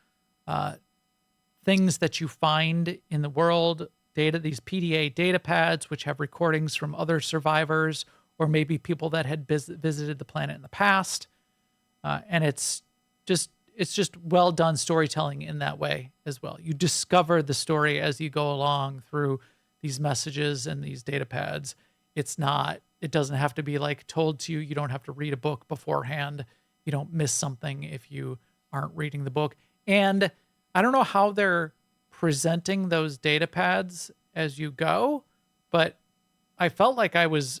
things that you find in the world, these PDA data pads, which have recordings from other survivors or maybe people that had visited the planet in the past. And it's just well done storytelling in that way as well. You discover the story as you go along through these messages and these data pads. It doesn't have to be like told to you. You don't have to read a book beforehand. You don't miss something if you aren't reading the book. And I don't know how they're presenting those data pads as you go, but I felt like I was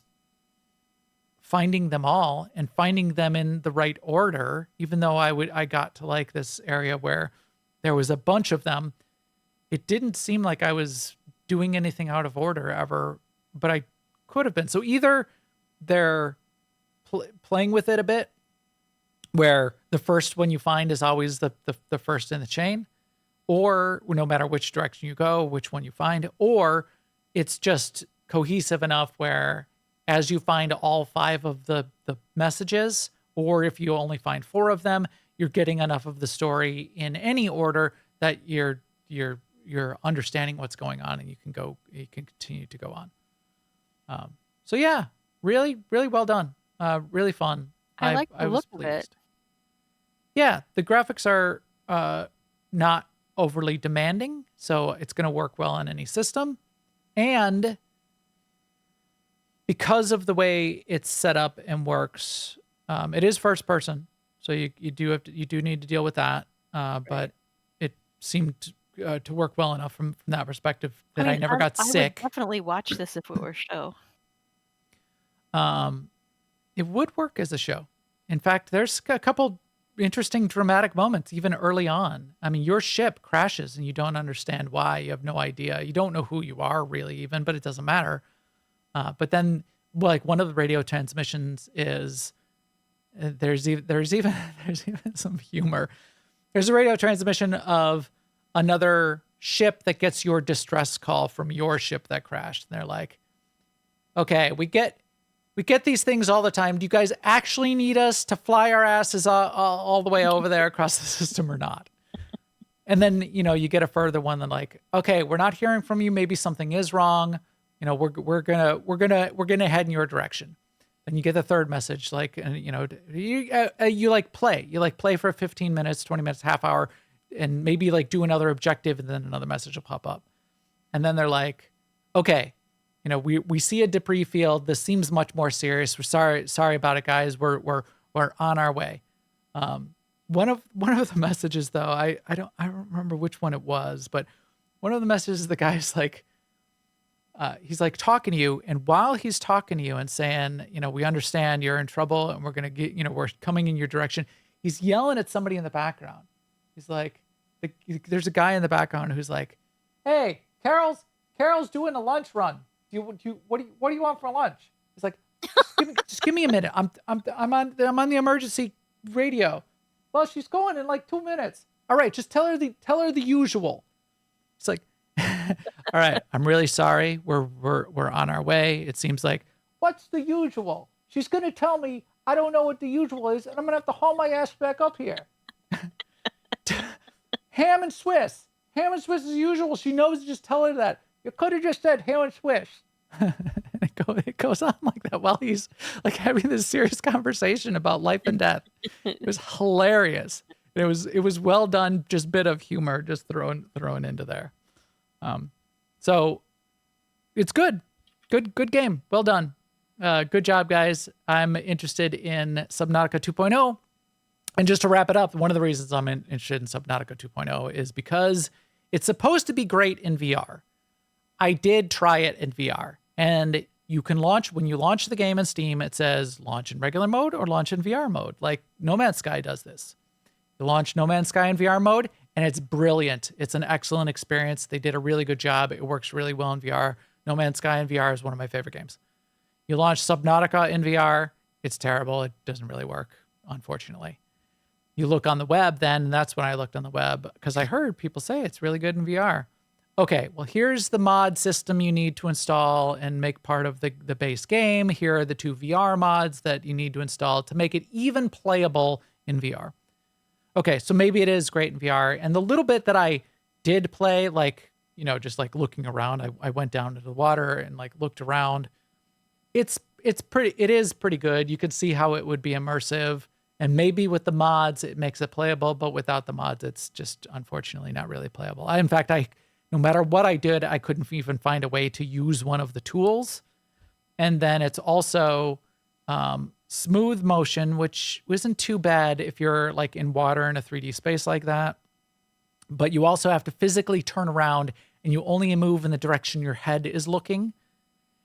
finding them all and finding them in the right order, even though I got to like this area where there was a bunch of them. It didn't seem like I was doing anything out of order ever, but I could have been. So either they're playing with it a bit, where the first one you find is always the first in the chain, or no matter which direction you go, which one you find, or it's just cohesive enough where as you find all 5 of the messages, or if you only find 4 of them, you're getting enough of the story in any order that you're understanding what's going on, and you can continue to go on. So yeah, really, really well done. Really fun. I like the was look of it. Yeah, the graphics are not overly demanding, so it's going to work well on any system. And because of the way it's set up and works, it is first person, so you do need to deal with that. But it seemed to work well enough from that perspective that I never got sick. I would definitely watch this if it were a show. It would work as a show. In fact, there's a couple interesting dramatic moments even early on. I mean, your ship crashes and you don't understand why. You have no idea. You don't know who you are really even, but it doesn't matter. But then, like, one of the radio transmissions is there's even some humor. There's a radio transmission of another ship that gets your distress call from your ship that crashed. And they're like, "Okay, we get these things all the time. Do you guys actually need us to fly our asses all the way over there across the system or not?" And then, you get a further one than like, "Okay, we're not hearing from you. Maybe something is wrong. We're gonna head in your direction." Then you get the third message, like, and you like play for 15 minutes, 20 minutes, half hour, and maybe like do another objective, and then another message will pop up. And then they're like, "Okay, we see a debris field. This seems much more serious. We're sorry about it, guys. We're on our way." One of the messages, though, I don't remember which one it was, but one of the messages, the guy's like, he's like talking to you, and while he's talking to you and saying, "We understand you're in trouble, and we're gonna get, we're coming in your direction," he's yelling at somebody in the background. He's like, there's a guy in the background who's like, "Hey, Carol's doing a lunch run. What do you want for lunch?" He's like, just give me a minute. I'm on the emergency radio. "Well, she's going in like 2 minutes." "All right, just tell her the usual." It's like, "All right, I'm really sorry. We're on our way." It seems like, "What's the usual?" "She's gonna tell me I don't know what the usual is, and I'm gonna have to haul my ass back up here." Ham and Swiss is usual. She knows. Just tell her that. You could have just said ham and Swiss. It goes on like that while he's like having this serious conversation about life and death. It was hilarious. It was well done. Just bit of humor just thrown into there. So it's good game. Well done. Good job, guys. I'm interested in Subnautica 2.0. And just to wrap it up, one of the reasons I'm interested in Subnautica 2.0 is because it's supposed to be great in VR. I did try it in VR, and you can when you launch the game in Steam, it says launch in regular mode or launch in VR mode. Like No Man's Sky does this. You launch No Man's Sky in VR mode, and it's brilliant. It's an excellent experience. They did a really good job. It works really well in VR. No Man's Sky in VR is one of my favorite games. You launch Subnautica in VR, it's terrible. It doesn't really work, unfortunately. You look on the web then, and that's when I looked on the web, because I heard people say it's really good in VR. Okay, well, here's the mod system you need to install and make part of the base game. Here are the 2 VR mods that you need to install to make it even playable in VR. Okay, so maybe it is great in VR. And the little bit that I did play, like, just like looking around, I went down to the water and like looked around. It is pretty good. You could see how it would be immersive. And maybe with the mods, it makes it playable, but without the mods, it's just unfortunately not really playable. In fact, no matter what I did, I couldn't even find a way to use one of the tools. And then it's also smooth motion, which isn't too bad if you're like in water in a 3D space like that. But you also have to physically turn around, and you only move in the direction your head is looking.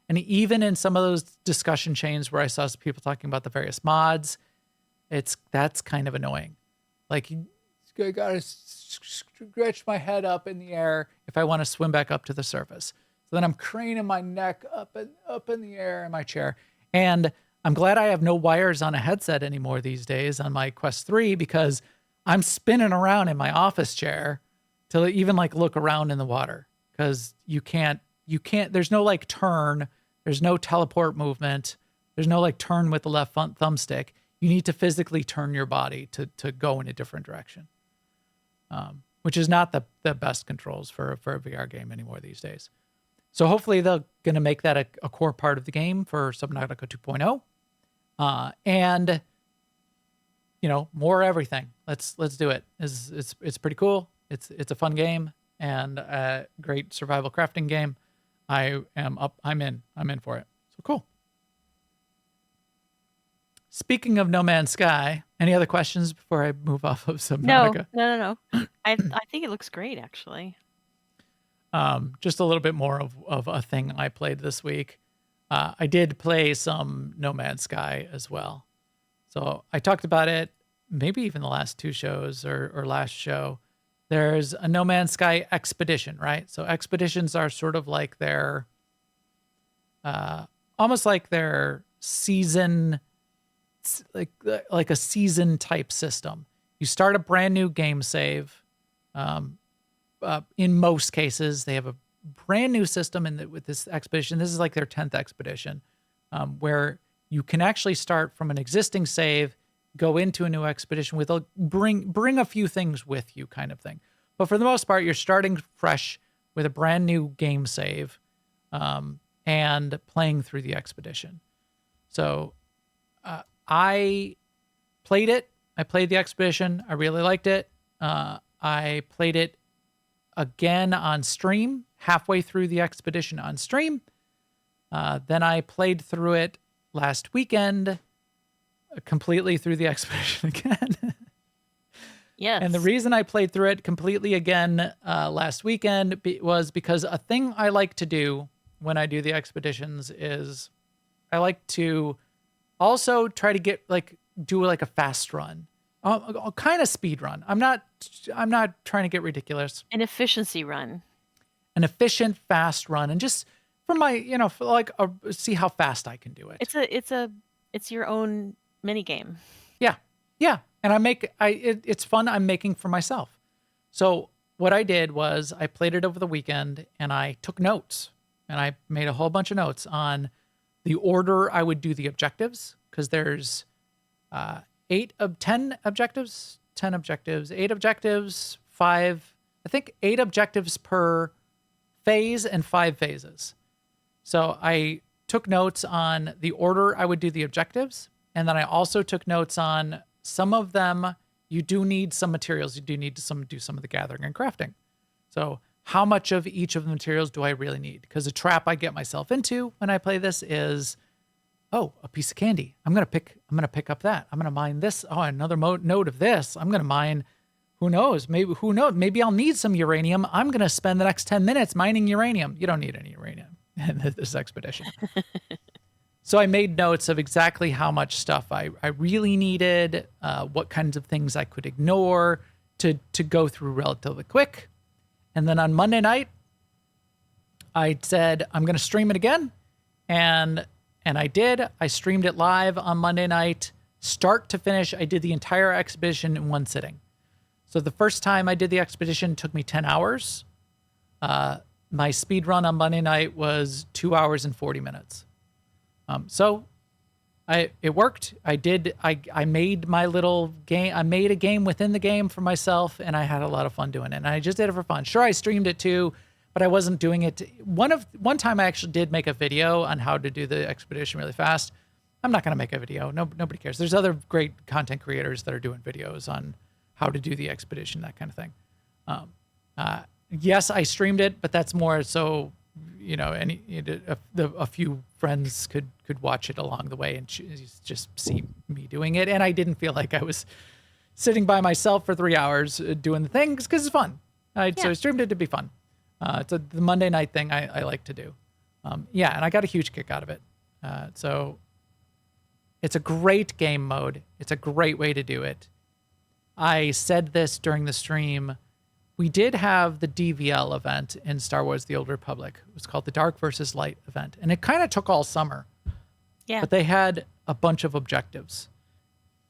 And even in some of those discussion chains where I saw some people talking about the various mods, that's kind of annoying. Like, I gotta stretch my head up in the air if I want to swim back up to the surface. So then I'm craning my neck up in the air in my chair. And I'm glad I have no wires on a headset anymore these days on my Quest 3, because I'm spinning around in my office chair to even like look around in the water, because you can't, there's no like turn, there's no teleport movement, there's no like turn with the left thumbstick. You need to physically turn your body to go in a different direction, which is not the best controls for a VR game anymore these days. So hopefully they're going to make that a core part of the game for Subnautica 2.0. And, more everything. Let's do it. It's pretty cool. It's a fun game and a great survival crafting game. I'm in for it. So cool. Speaking of No Man's Sky, any other questions before I move off of Subnautica? No. I think it looks great, actually. Just a little bit more of a thing I played this week. I did play some No Man's Sky as well. So I talked about it, maybe even the last two shows or last show. There's a No Man's Sky expedition, right? So expeditions are sort of like their, almost like their season, like a season type system. You start a brand new game save. In most cases, they have a brand new system with this expedition. This is like their 10th expedition, where you can actually start from an existing save, go into a new expedition with bring a few things with you kind of thing. But for the most part, you're starting fresh with a brand new game save, and playing through the expedition. So I played it. I played the expedition. I really liked it. I played it again on stream, halfway through the expedition on stream. Then I played through it last weekend, completely through the expedition again. Yes. And the reason I played through it completely again last weekend was because a thing I like to do when I do the expeditions is I like to also try to do a fast run. A kind of speed run. I'm not trying to get ridiculous. An efficiency run. An efficient, fast run, and just for my, see how fast I can do it. It's your own mini game. Yeah. And it's fun. I'm making for myself. So what I did was I played it over the weekend and I took notes, and I made a whole bunch of notes on the order I would do the objectives, because there's 8 objectives, 5, I think 8 objectives per phase and 5 phases. So I took notes on the order I would do the objectives. And then I also took notes on some of them. You do need some materials. You do need to do some of the gathering and crafting. So how much of each of the materials do I really need? Because a trap I get myself into when I play this is, a piece of candy. I'm gonna pick up that. I'm gonna mine this. Oh, another node of this. I'm gonna mine. Who knows? Maybe I'll need some uranium. I'm gonna spend the next 10 minutes mining uranium. You don't need any uranium in this expedition. So I made notes of exactly how much stuff I really needed, what kinds of things I could ignore to go through relatively quick. And then on Monday night, I said I'm gonna stream it again, and I did. I streamed it live on Monday night, start to finish. I did the entire expedition in one sitting. So the first time I did the expedition took me 10 hours. My speed run on Monday night was 2 hours and 40 minutes. So it worked. I made my little game. I made a game within the game for myself, and I had a lot of fun doing it. And I just did it for fun. Sure, I streamed it too, but I wasn't doing it. One time I actually did make a video on how to do the expedition really fast, I'm not going to make a video. No, nobody cares. There's other great content creators that are doing videos on how to do the expedition, that kind of thing. Yes, I streamed it, but that's more so, a few friends could watch it along the way and just see me doing it. And I didn't feel like I was sitting by myself for 3 hours doing the things because it's fun. So I streamed it to be fun. It's the Monday night thing I like to do. And I got a huge kick out of it. So it's a great game mode. It's a great way to do it. I said this during the stream. We did have the DVL event in Star Wars The Old Republic. It was called the Dark versus Light event. And it kind of took all summer. Yeah. But they had a bunch of objectives.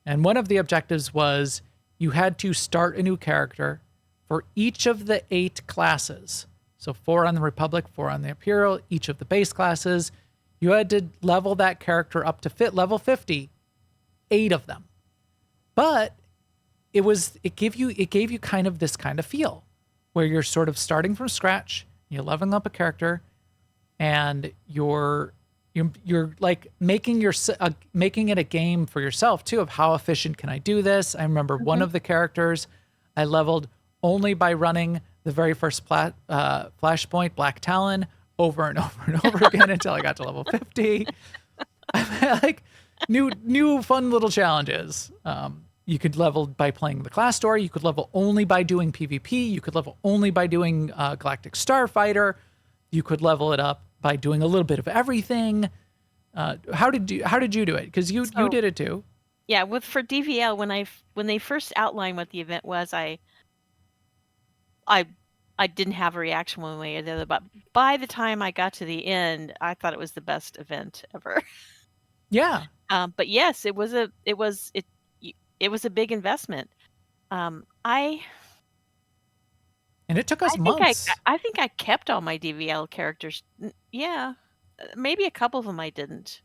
And one of the objectives was you had to start a new character for each of the 8 classes. So 4 on the Republic, 4 on the Imperial, each of the base classes. You had to level that character up to fit level 50, 8 of them. But it gave you kind of this kind of feel where you're sort of starting from scratch, you're leveling up a character, and you're like making it a game for yourself too of how efficient can I do this. I remember one of the characters I leveled only by running the very first flashpoint, Black Talon, over and over and over again until I got to level 50. Like new fun little challenges. You could level by playing the class story. You could level only by doing PvP. You could level only by doing Galactic Starfighter. You could level it up by doing a little bit of everything. How did you do it? Because you did it too. Yeah, for DVL, when they first outlined what the event was, I didn't have a reaction one way or the other. But by the time I got to the end, I thought it was the best event ever. Yeah. But yes, it was a big investment. And it took us months. I think I kept all my DVL characters. Yeah, maybe a couple of them I didn't.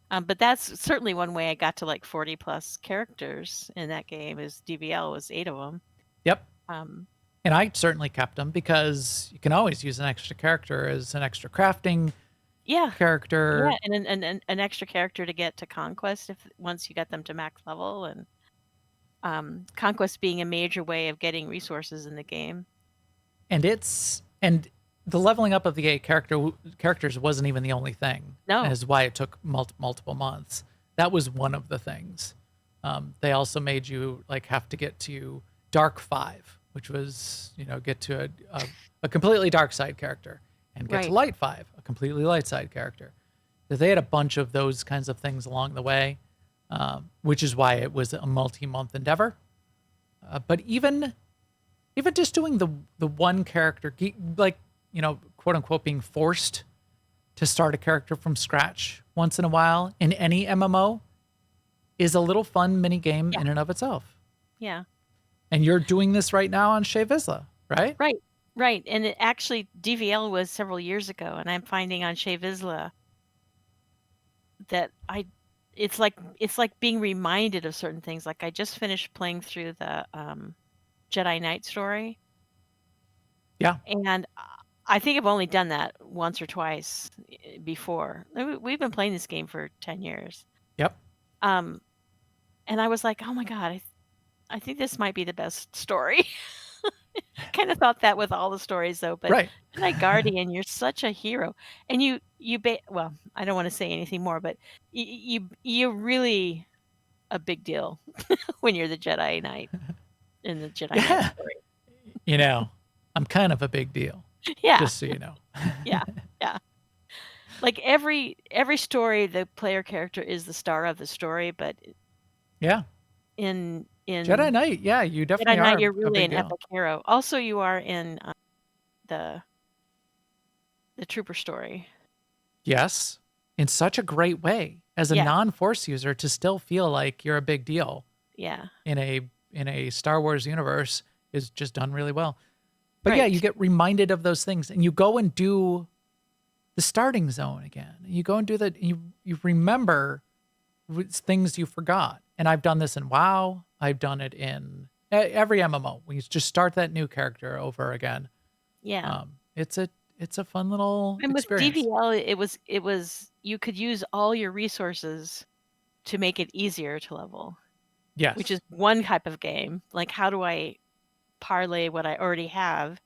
But that's certainly one way I got to like 40 plus characters in that game. Is DVL was 8 of them. Yep. And I certainly kept them because you can always use an extra character as an extra crafting character. Yeah, and an extra character to get to Conquest once you get them to max level, and Conquest being a major way of getting resources in the game. And the leveling up of the 8 characters wasn't even the only thing. No. Is why it took multiple months. That was one of the things. They also made you like have to get to Dark 5, which was, get to a completely dark side character, and get to Light 5, a completely light side character. They had a bunch of those kinds of things along the way, which is why it was a multi-month endeavor. But even just doing the one character, like, quote unquote, being forced to start a character from scratch once in a while in any MMO is a little fun mini game in and of itself. Yeah. And you're doing this right now on Shea Vizsla, right? Right. And it actually, DVL was several years ago, and I'm finding on Shea Vizsla that it's like being reminded of certain things. Like I just finished playing through the Jedi Knight story. Yeah. And I think I've only done that once or twice before. We've been playing this game for 10 years. Yep. And I was like, oh my God, I think this might be the best story. Kind of thought that with all the stories though, but Jedi Guardian, you're such a hero. And well, I don't want to say anything more, but you're really a big deal when you're the Jedi Knight in the Jedi Knight story. I'm kind of a big deal. Yeah. Just so you know. Yeah. Like every story, the player character is the star of the story, but in Jedi Knight, you definitely Jedi Knight, are. You're really an deal. epic hero. Also, you are in the Trooper story. Yes, in such a great way as a non-Force user to still feel like you're a big deal. Yeah. In a Star Wars universe is just done really well. But you get reminded of those things, and you go and do the starting zone again. You go and do that. You remember things you forgot. And I've done this in WoW. I've done it in every MMO. We just start that new character over again. Yeah. It's a fun little and experience. with DVL, it was you could use all your resources to make it easier to level, Yes. which is one type of game. Like, how do I parlay what I already have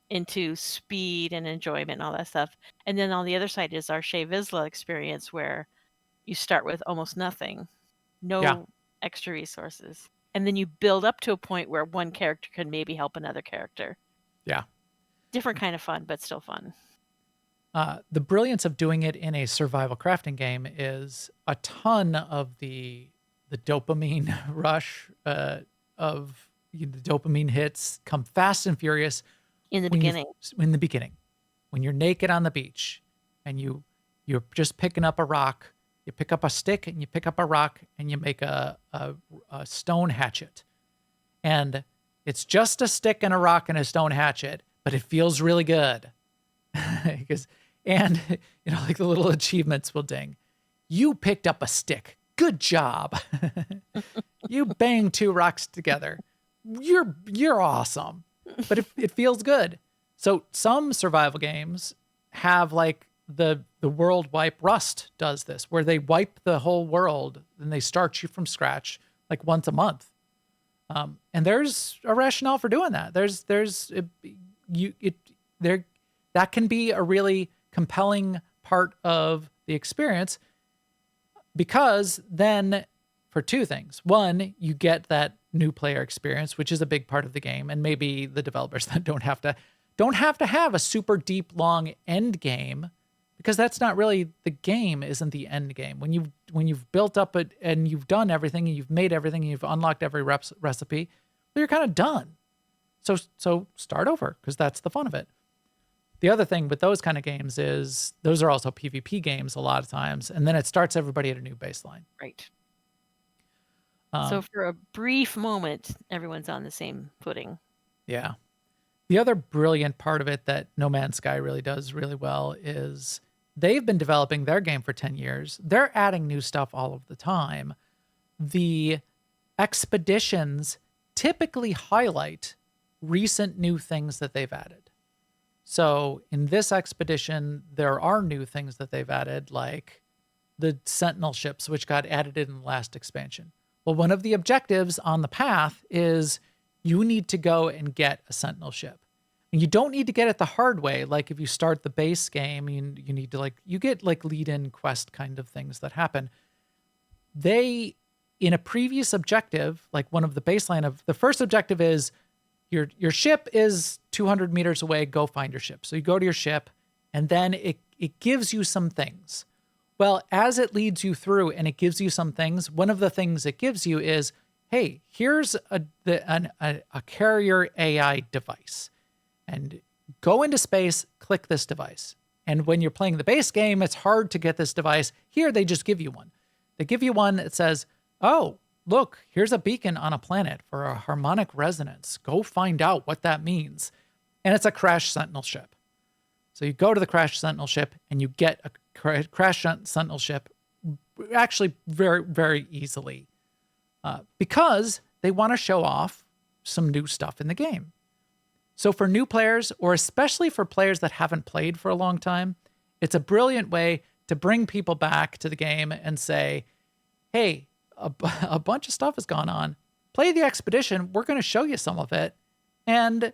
into speed and enjoyment and all that stuff? And then on the other side is our Shea Vizsla experience, where you start with almost nothing, no extra resources. And then you build up to a point where one character can maybe help another character. Yeah. Different kind of fun, but still fun. The brilliance of doing it in a survival crafting game is a ton of the dopamine rush of the dopamine hits come fast and furious In the when beginning. in the beginning, when you're naked on the beach and you're just picking up a rock. You pick up a stick and you pick up a rock and you make a stone hatchet. And it's just a stick and a rock and a stone hatchet, but it feels really good. And like the little achievements will ding. You picked up a stick. Good job. You banged 2 rocks together. You're awesome. But it feels good. So some survival games have like the world wipe. Rust does this, where they wipe the whole world and they start you from scratch like once a month. And there's a rationale for doing that. That can be a really compelling part of the experience, because then for 2 things. One, you get that new player experience, which is a big part of the game. And maybe the developers that don't have to have a super deep, long end game, because that's not really the game. Isn't the end game. When you've built up it and you've done everything and you've made everything and you've unlocked every recipe, well, you're kind of done. So start over, because that's the fun of it. The other thing with those kind of games is those are also PvP games a lot of times, and then it starts everybody at a new baseline. Right. So for a brief moment, everyone's on the same footing. Yeah. The other brilliant part of it that No Man's Sky really does really well is they've been developing their game for 10 years. They're adding new stuff all of the time. The expeditions typically highlight recent new things that they've added. So in this expedition, there are new things that they've added, like the Sentinel ships, which got added in the last expansion. Well, one of the objectives on the path is you need to go and get a Sentinel ship. And you don't need to get it the hard way. Like if you start the base game, you need to you get lead-in quest kind of things that happen. They, in a previous objective, like one of the baseline of the first objective is your ship is 200 meters away, go find your ship. So you go to your ship and then it gives you some things. Well, as it leads you through and it gives you some things, one of the things it gives you is, hey, here's a carrier AI device. And go into space, click this device. And when you're playing the base game, it's hard to get this device. Here, they just give you one. They give you one that says, oh, look, here's a beacon on a planet for a harmonic resonance. Go find out what that means. And it's a crash Sentinel ship. So you go to the crash Sentinel ship and you get a crash Sentinel ship actually very, very easily because they want to show off some new stuff in the game. So for new players, or especially for players that haven't played for a long time, it's a brilliant way to bring people back to the game and say, hey, a bunch of stuff has gone on. Play the expedition. We're going to show you some of it. And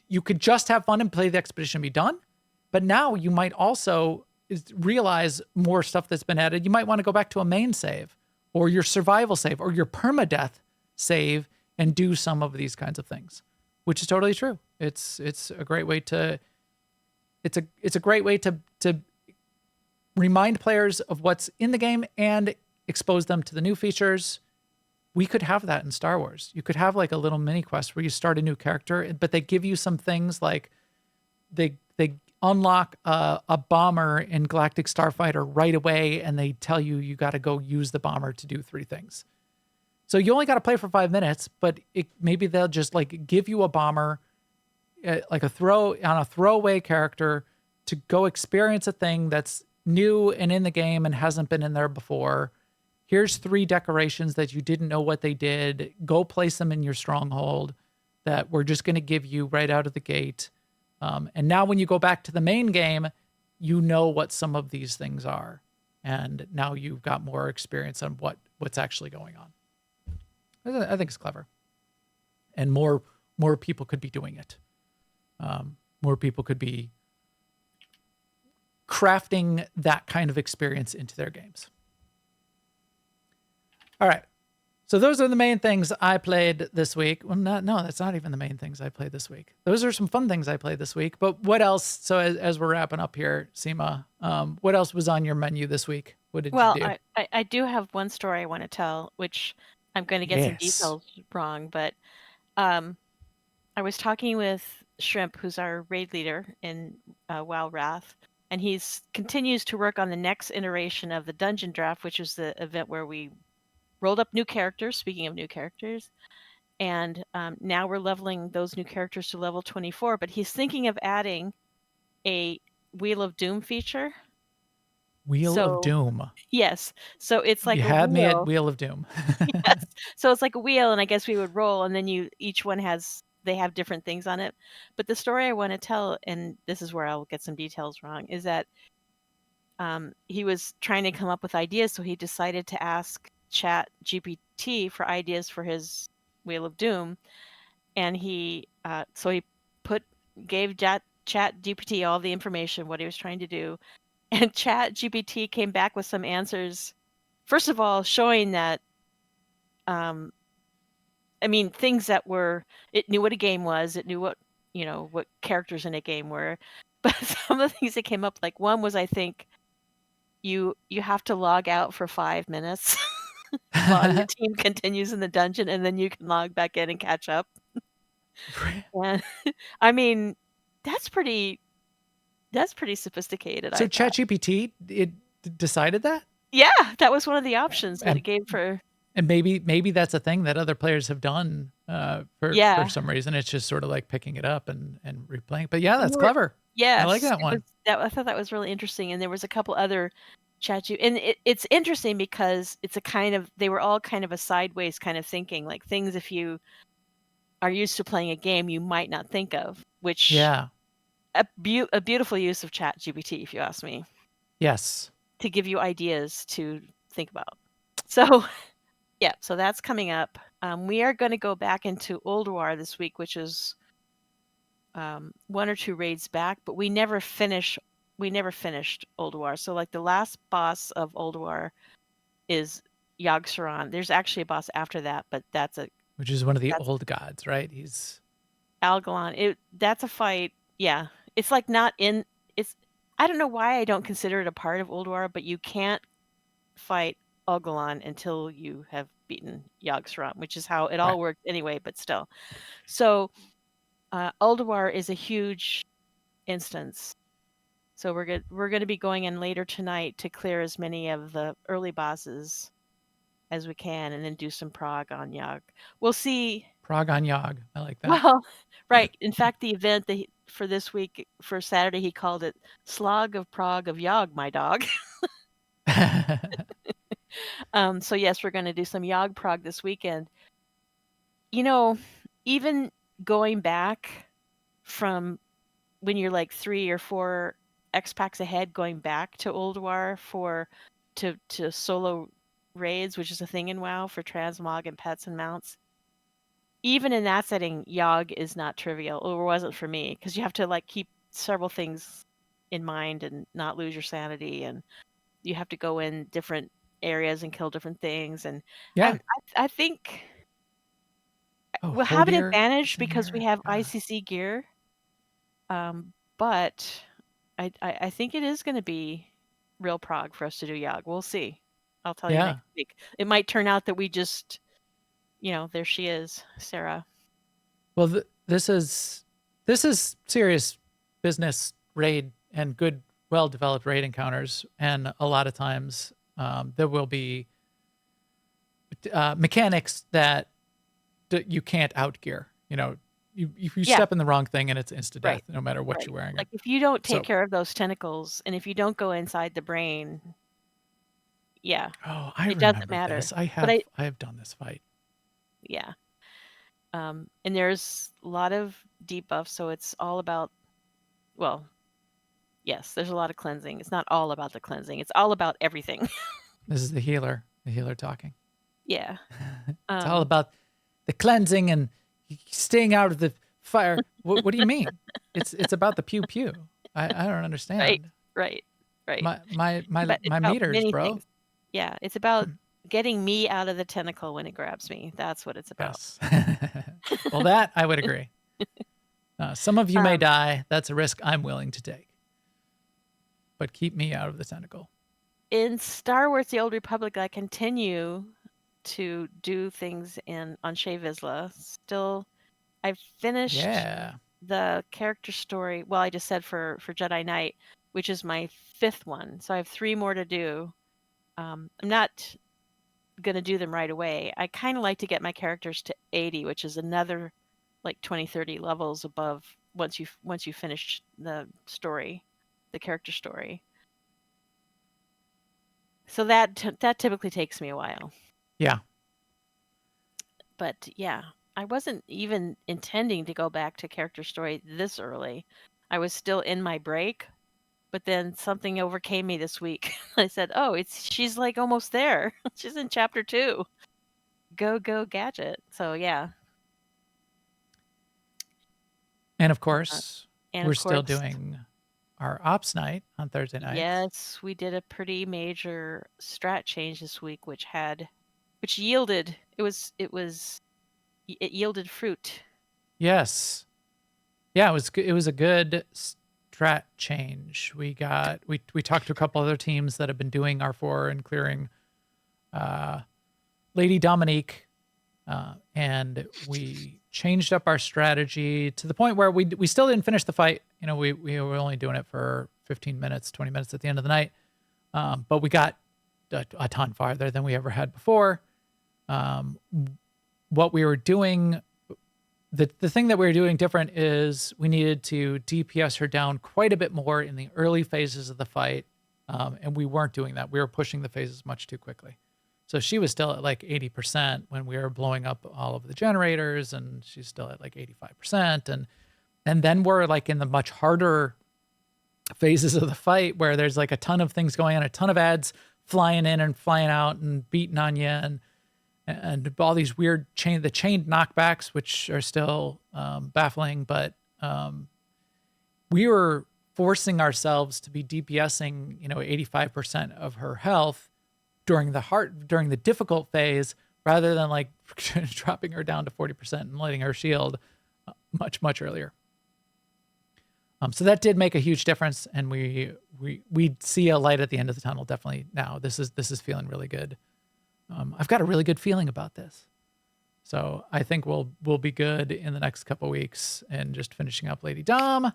you could just have fun and play the expedition and be done. But now you might also realize more stuff that's been added. You might want to go back to a main save or your survival save or your permadeath save and do some of these kinds of things, which is totally true. It's a great way to remind players of what's in the game and expose them to the new features. We could have that in Star Wars. You could have like a little mini quest where you start a new character, but they give you some things like they unlock a bomber in Galactic Starfighter right away, and they tell you got to go use the bomber to do 3 things. So you only got to play for 5 minutes, but maybe they'll just give you a bomber, like a throwaway character to go experience a thing that's new and in the game and hasn't been in there before. Here's 3 decorations that you didn't know what they did. Go place them in your stronghold that we're just going to give you right out of the gate. And now when you go back to the main game, you know what some of these things are. and now you've got more experience on what's actually going on. I think it's clever, and more people could be doing it. More people could be crafting that kind of experience into their games. All right. So those are the main things I played this week. Well, no, that's not even the main things I played this week. Those are some fun things I played this week. But what else? So as we're wrapping up here, Sema, what else was on your menu this week? What did you do? I do have one story I want to tell, which I'm going to get some details wrong. But I was talking with Shrimp, who's our raid leader in WoW Wrath, and he's continues to work on the next iteration of the Dungeon Draft, which is the event where we rolled up new characters, speaking of new characters, and now we're leveling those new characters to level 24, but he's thinking of adding a Wheel of Doom feature. Wheel of Doom. Yes. So it's like you a had me wheel. at Wheel of Doom. Yes. So it's like a wheel, and I guess we would roll, and then each one they have different things on it. But the story I want to tell, and this is where I'll get some details wrong, is that he was trying to come up with ideas, so he decided to ask Chat GPT for ideas for his Wheel of Doom, and he gave Chat GPT all the information, what he was trying to do, and Chat GPT came back with some answers. First of all, showing that, things that it knew what a game was, it knew what characters in a game were, but some of the things that came up, like one was, I think, you have to log out for 5 minutes while your team continues in the dungeon, and then you can log back in and catch up. And that's pretty sophisticated. So ChatGPT, it decided that? Yeah, that was one of the options that it gave for. And maybe that's a thing that other players have done for some reason. It's just sort of like picking it up and replaying. But yeah, that's clever. Yeah, I like that one. I thought that was really interesting. And there was a couple other and it's interesting because it's they were all kind of a sideways kind of thinking, like things if you are used to playing a game you might not think of, which a beautiful use of Chat GPT, if you ask me. Yes. To give you ideas to think about. So yeah, so that's coming up. We are going to go back into Ulduar this week, which is 1 or 2 raids back, but we never finished Ulduar. So like the last boss of Ulduar is Yogg-Saron. There's actually a boss after that, but which is one of the old gods, right? He's Algalon. That's a fight. Yeah. It's like not in I don't know why I don't consider it a part of Ulduar, but you can't fight Algalon until you have beaten Yogg-Saron, which is how it all worked anyway, but still. So Ulduar is a huge instance. So we're going to be going in later tonight to clear as many of the early bosses as we can, and then do some prog on Yogg. We'll see. Prog on Yogg. I like that. Well, right. In fact, the event for this week, for Saturday, he called it Slog of Prog of Yogg, my dog. So yes, we're going to do some Yogg prog this weekend. Even going back from when you're like 3 or 4 X packs ahead, going back to Ulduar to solo raids, which is a thing in WoW for transmog and pets and mounts. Even in that setting, Yogg is not trivial, or wasn't for me, because you have to like keep several things in mind and not lose your sanity, and you have to go in different areas and kill different things. And I think we'll have an advantage because we have ICC gear, but I think it is going to be real prog for us to do Yogg. We'll see. I'll tell you next week. It might turn out that we just, there she is, Sarah. Well, this is serious business raid and good, well-developed raid encounters, and a lot of times there will be mechanics that you can't outgear. If you step in the wrong thing and it's insta death, no matter what you're wearing. Like if you don't take care of those tentacles, and if you don't go inside the brain, it doesn't matter. This. I have done this fight. Yeah. And there's a lot of debuffs, so it's all about, Yes, there's a lot of cleansing. It's not all about the cleansing. It's all about everything. This is the healer talking. Yeah. It's all about the cleansing and staying out of the fire. What do you mean? It's about the pew pew. I don't understand. Right. My But it's about meters, many bro. things. Yeah, it's about getting me out of the tentacle when it grabs me. That's what it's about. Yes. Well, that I would agree. Some of you may Um, die. That's a risk I'm willing to take. But keep me out of the tentacle. In Star Wars: The Old Republic, I continue to do things on Shea Vizsla. Still, I've finished Yeah. the character story. Well, I just said for Jedi Knight, which is my 5th one. So I have 3 more to do. I'm not going to do them right away. I kind of like to get my characters to 80, which is another like 20, 30 levels above once you finish the story, the character story. So that typically takes me a while. Yeah. But yeah, I wasn't even intending to go back to character story this early. I was still in my break, but then something overcame me this week. I said, "Oh, she's like almost there. She's in chapter 2. Go gadget." So yeah. And of course, And we're of still course, doing our ops night on Thursday nights. yes, we did a pretty major strat change this week, which yielded it yielded fruit. Yes. Yeah, it was a good strat change. We talked to a couple other teams that have been doing R4 and clearing Lady Dominique, and we changed up our strategy to the point where we still didn't finish the fight. You know, we were only doing it for 15 minutes, 20 minutes at the end of the night, but we got a ton farther than we ever had before. What we were doing, the thing that we were doing different is we needed to DPS her down quite a bit more in the early phases of the fight, and we weren't doing that. We were pushing the phases much too quickly. So she was still at like 80% when we were blowing up all of the generators, and she's still at like 85%. And then we're like in the much harder phases of the fight where there's like a ton of things going on, a ton of ads flying in and flying out and beating on you, and all these weird chained knockbacks, which are still baffling. But we were forcing ourselves to be DPSing, 85% of her health during the difficult phase, rather than like dropping her down to 40% and letting her shield much earlier. So that did make a huge difference, and we see a light at the end of the tunnel definitely now. This is feeling really good. I've got a really good feeling about this, so I think we'll be good in the next couple weeks and just finishing up Lady Dom,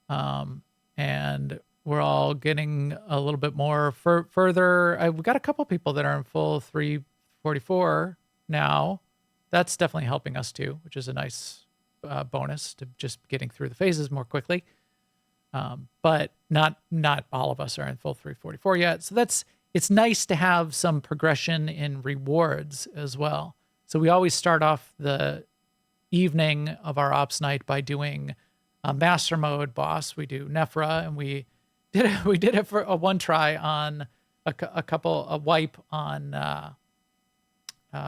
and we're all getting a little bit more further. We've got a couple people that are in full 344 now. That's definitely helping us too, which is a nice bonus to just getting through the phases more quickly. But not all of us are in full 344 yet. So it's nice to have some progression in rewards as well. So we always start off the evening of our ops night by doing a master mode boss. We do Nephra, and we did it for a one try on a wipe on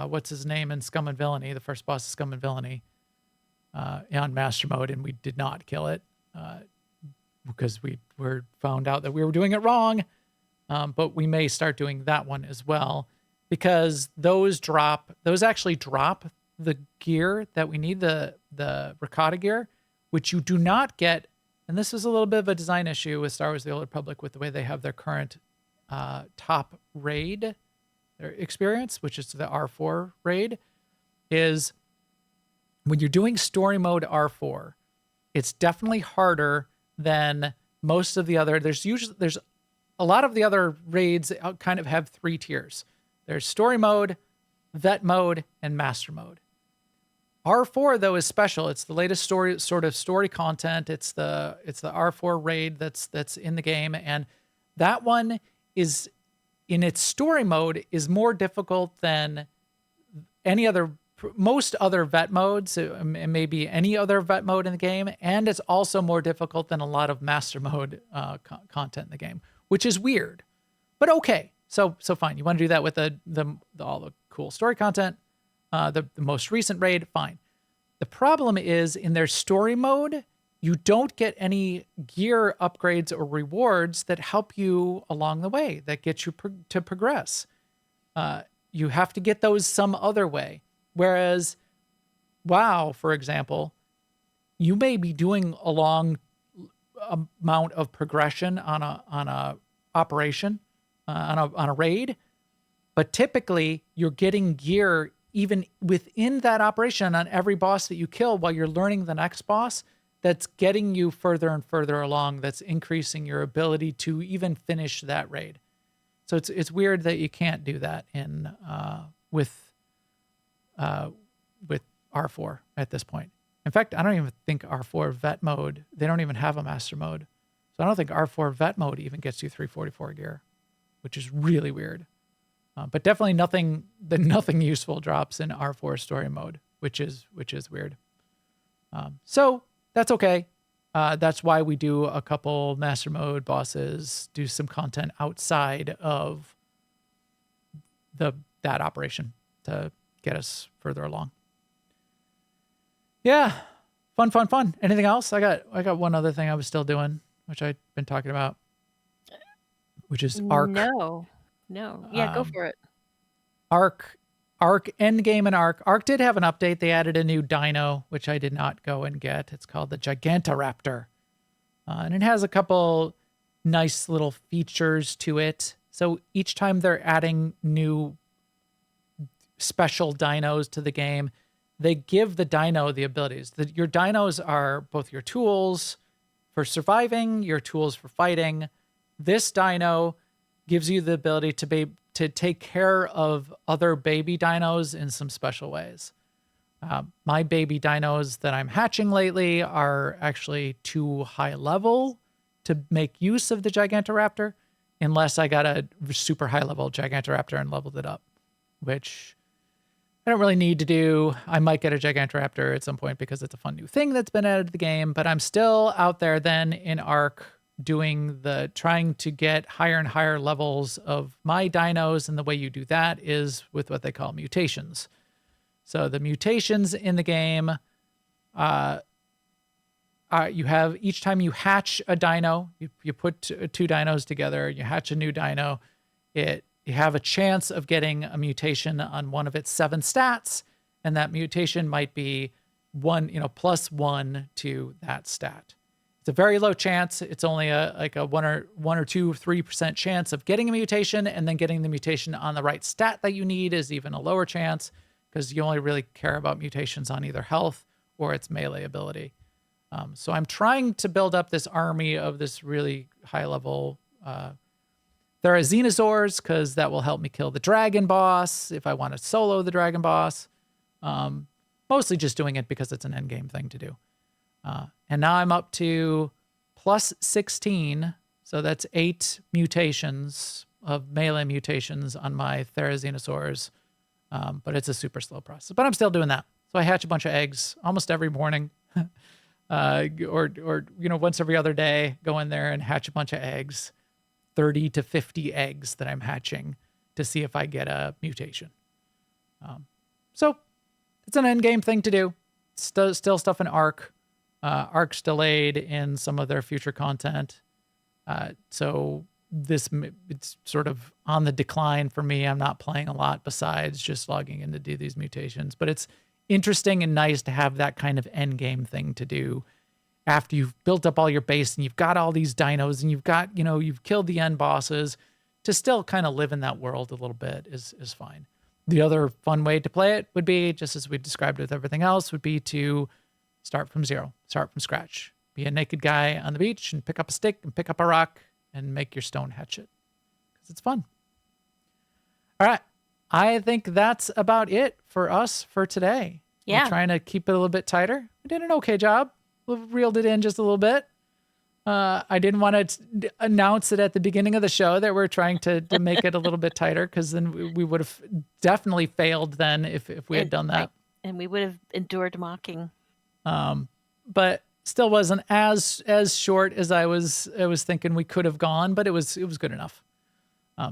what's his name in Scum and Villainy, the first boss of Scum and Villainy, on master mode, and we did not kill it because we were found out that we were doing it wrong. But we may start doing that one as well, because those actually drop the gear that we need, the Ricotta gear, which you do not get. And this is a little bit of a design issue with Star Wars: The Old Republic, with the way they have their current top raid experience, which is the R4 raid, is when you're doing story mode R4, it's definitely harder than most of the other. There's a lot of the other raids that kind of have 3 tiers. There's story mode, vet mode, and master mode. R4 though is special. It's the latest story content. It's the R4 raid that's in the game, and that one is in its story mode is more difficult than any other most other vet modes, and maybe any other vet mode in the game, and it's also more difficult than a lot of master mode content in the game, which is weird, but okay. So fine. You want to do that with all the cool story content, the most recent raid, fine. The problem is in their story mode, you don't get any gear upgrades or rewards that help you along the way, that get you to progress. You have to get those some other way. Whereas WoW, for example, you may be doing a long amount of progression on a operation, on a raid, but typically you're getting gear even within that operation on every boss that you kill while you're learning the next boss. That's getting you further and further along. That's increasing your ability to even finish that raid. So it's weird that you can't do that in with R4 at this point. In fact, I don't even think R4 vet mode, they don't even have a master mode. So I don't think R4 vet mode even gets you 344 gear, which is really weird. But definitely nothing useful drops in R4 story mode, which is weird. So that's okay. That's why we do a couple master mode bosses, do some content outside of that operation to get us further along. Yeah, fun. Anything else? I got one other thing I was still doing, which I've been talking about, which is Ark. No. Yeah, go for it. Ark Endgame and Ark. Ark did have an update. They added a new dino, which I did not go and get. It's called the Gigantoraptor. And it has a couple nice little features to it. So each time they're adding new special dinos to the game, they give the dino the abilities. Your dinos are both your tools for surviving, your tools for fighting. This dino gives you the ability to take care of other baby dinos in some special ways. My baby dinos that I'm hatching lately are actually too high level to make use of the Gigantoraptor, unless I got a super high level Gigantoraptor and leveled it up, which I don't really need to do. I might get a Gigantoraptor at some point because it's a fun new thing that's been added to the game, but I'm still out there then in Ark trying to get higher and higher levels of my dinos, and the way you do that is with what they call mutations. So the mutations in the game, you have each time you hatch a dino, you put two dinos together, you hatch a new dino, you have a chance of getting a mutation on one of its 7 stats, and that mutation might be +1 to that stat. It's a very low chance. It's only a 1 or 2 or 3% chance of getting a mutation, and then getting the mutation on the right stat that you need is even a lower chance, because you only really care about mutations on either health or its melee ability. So I'm trying to build up this army of this really high level Therizinosaurs, because that will help me kill the dragon boss if I want to solo the dragon boss. Mostly just doing it because it's an endgame thing to do. And now I'm up to +16. So that's 8 mutations of melee mutations on my Therizinosaurs. But it's a super slow process. But I'm still doing that. So I hatch a bunch of eggs almost every morning. Or once every other day, go in there and hatch a bunch of eggs. 30 to 50 eggs that I'm hatching to see if I get a mutation. So it's an end game thing to do. Still stuff in Ark. Ark's delayed in some of their future content. So it's sort of on the decline for me. I'm not playing a lot besides just logging in to do these mutations. But it's interesting and nice to have that kind of end game thing to do after you've built up all your base and you've got all these dinos and you've killed the end bosses. To still kind of live in that world a little bit is fine. The other fun way to play it would be, just as we described with everything else, would be to start from zero, start from scratch. Be a naked guy on the beach and pick up a stick and pick up a rock and make your stone hatchet, because it's fun. All right. I think that's about it for us for today. Yeah. We're trying to keep it a little bit tighter. We did an okay job. We reeled it in just a little bit. I didn't want to announce it at the beginning of the show that we're trying to make it a little bit tighter, because then we would have definitely failed then if we had done that. And we would have endured mocking. But still wasn't as short as I was thinking we could have gone, but it was good enough.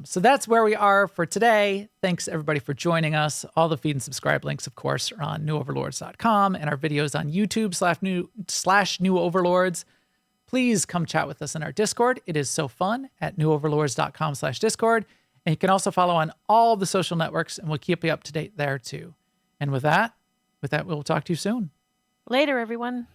So that's where we are for today. Thanks everybody for joining us. All the feed and subscribe links, of course, are on newoverlords.com and our videos on YouTube /new overlords. Please come chat with us in our Discord. It is so fun at newoverlords.com/Discord. And you can also follow on all the social networks, and we'll keep you up to date there too. And with that, we'll talk to you soon. Later, everyone.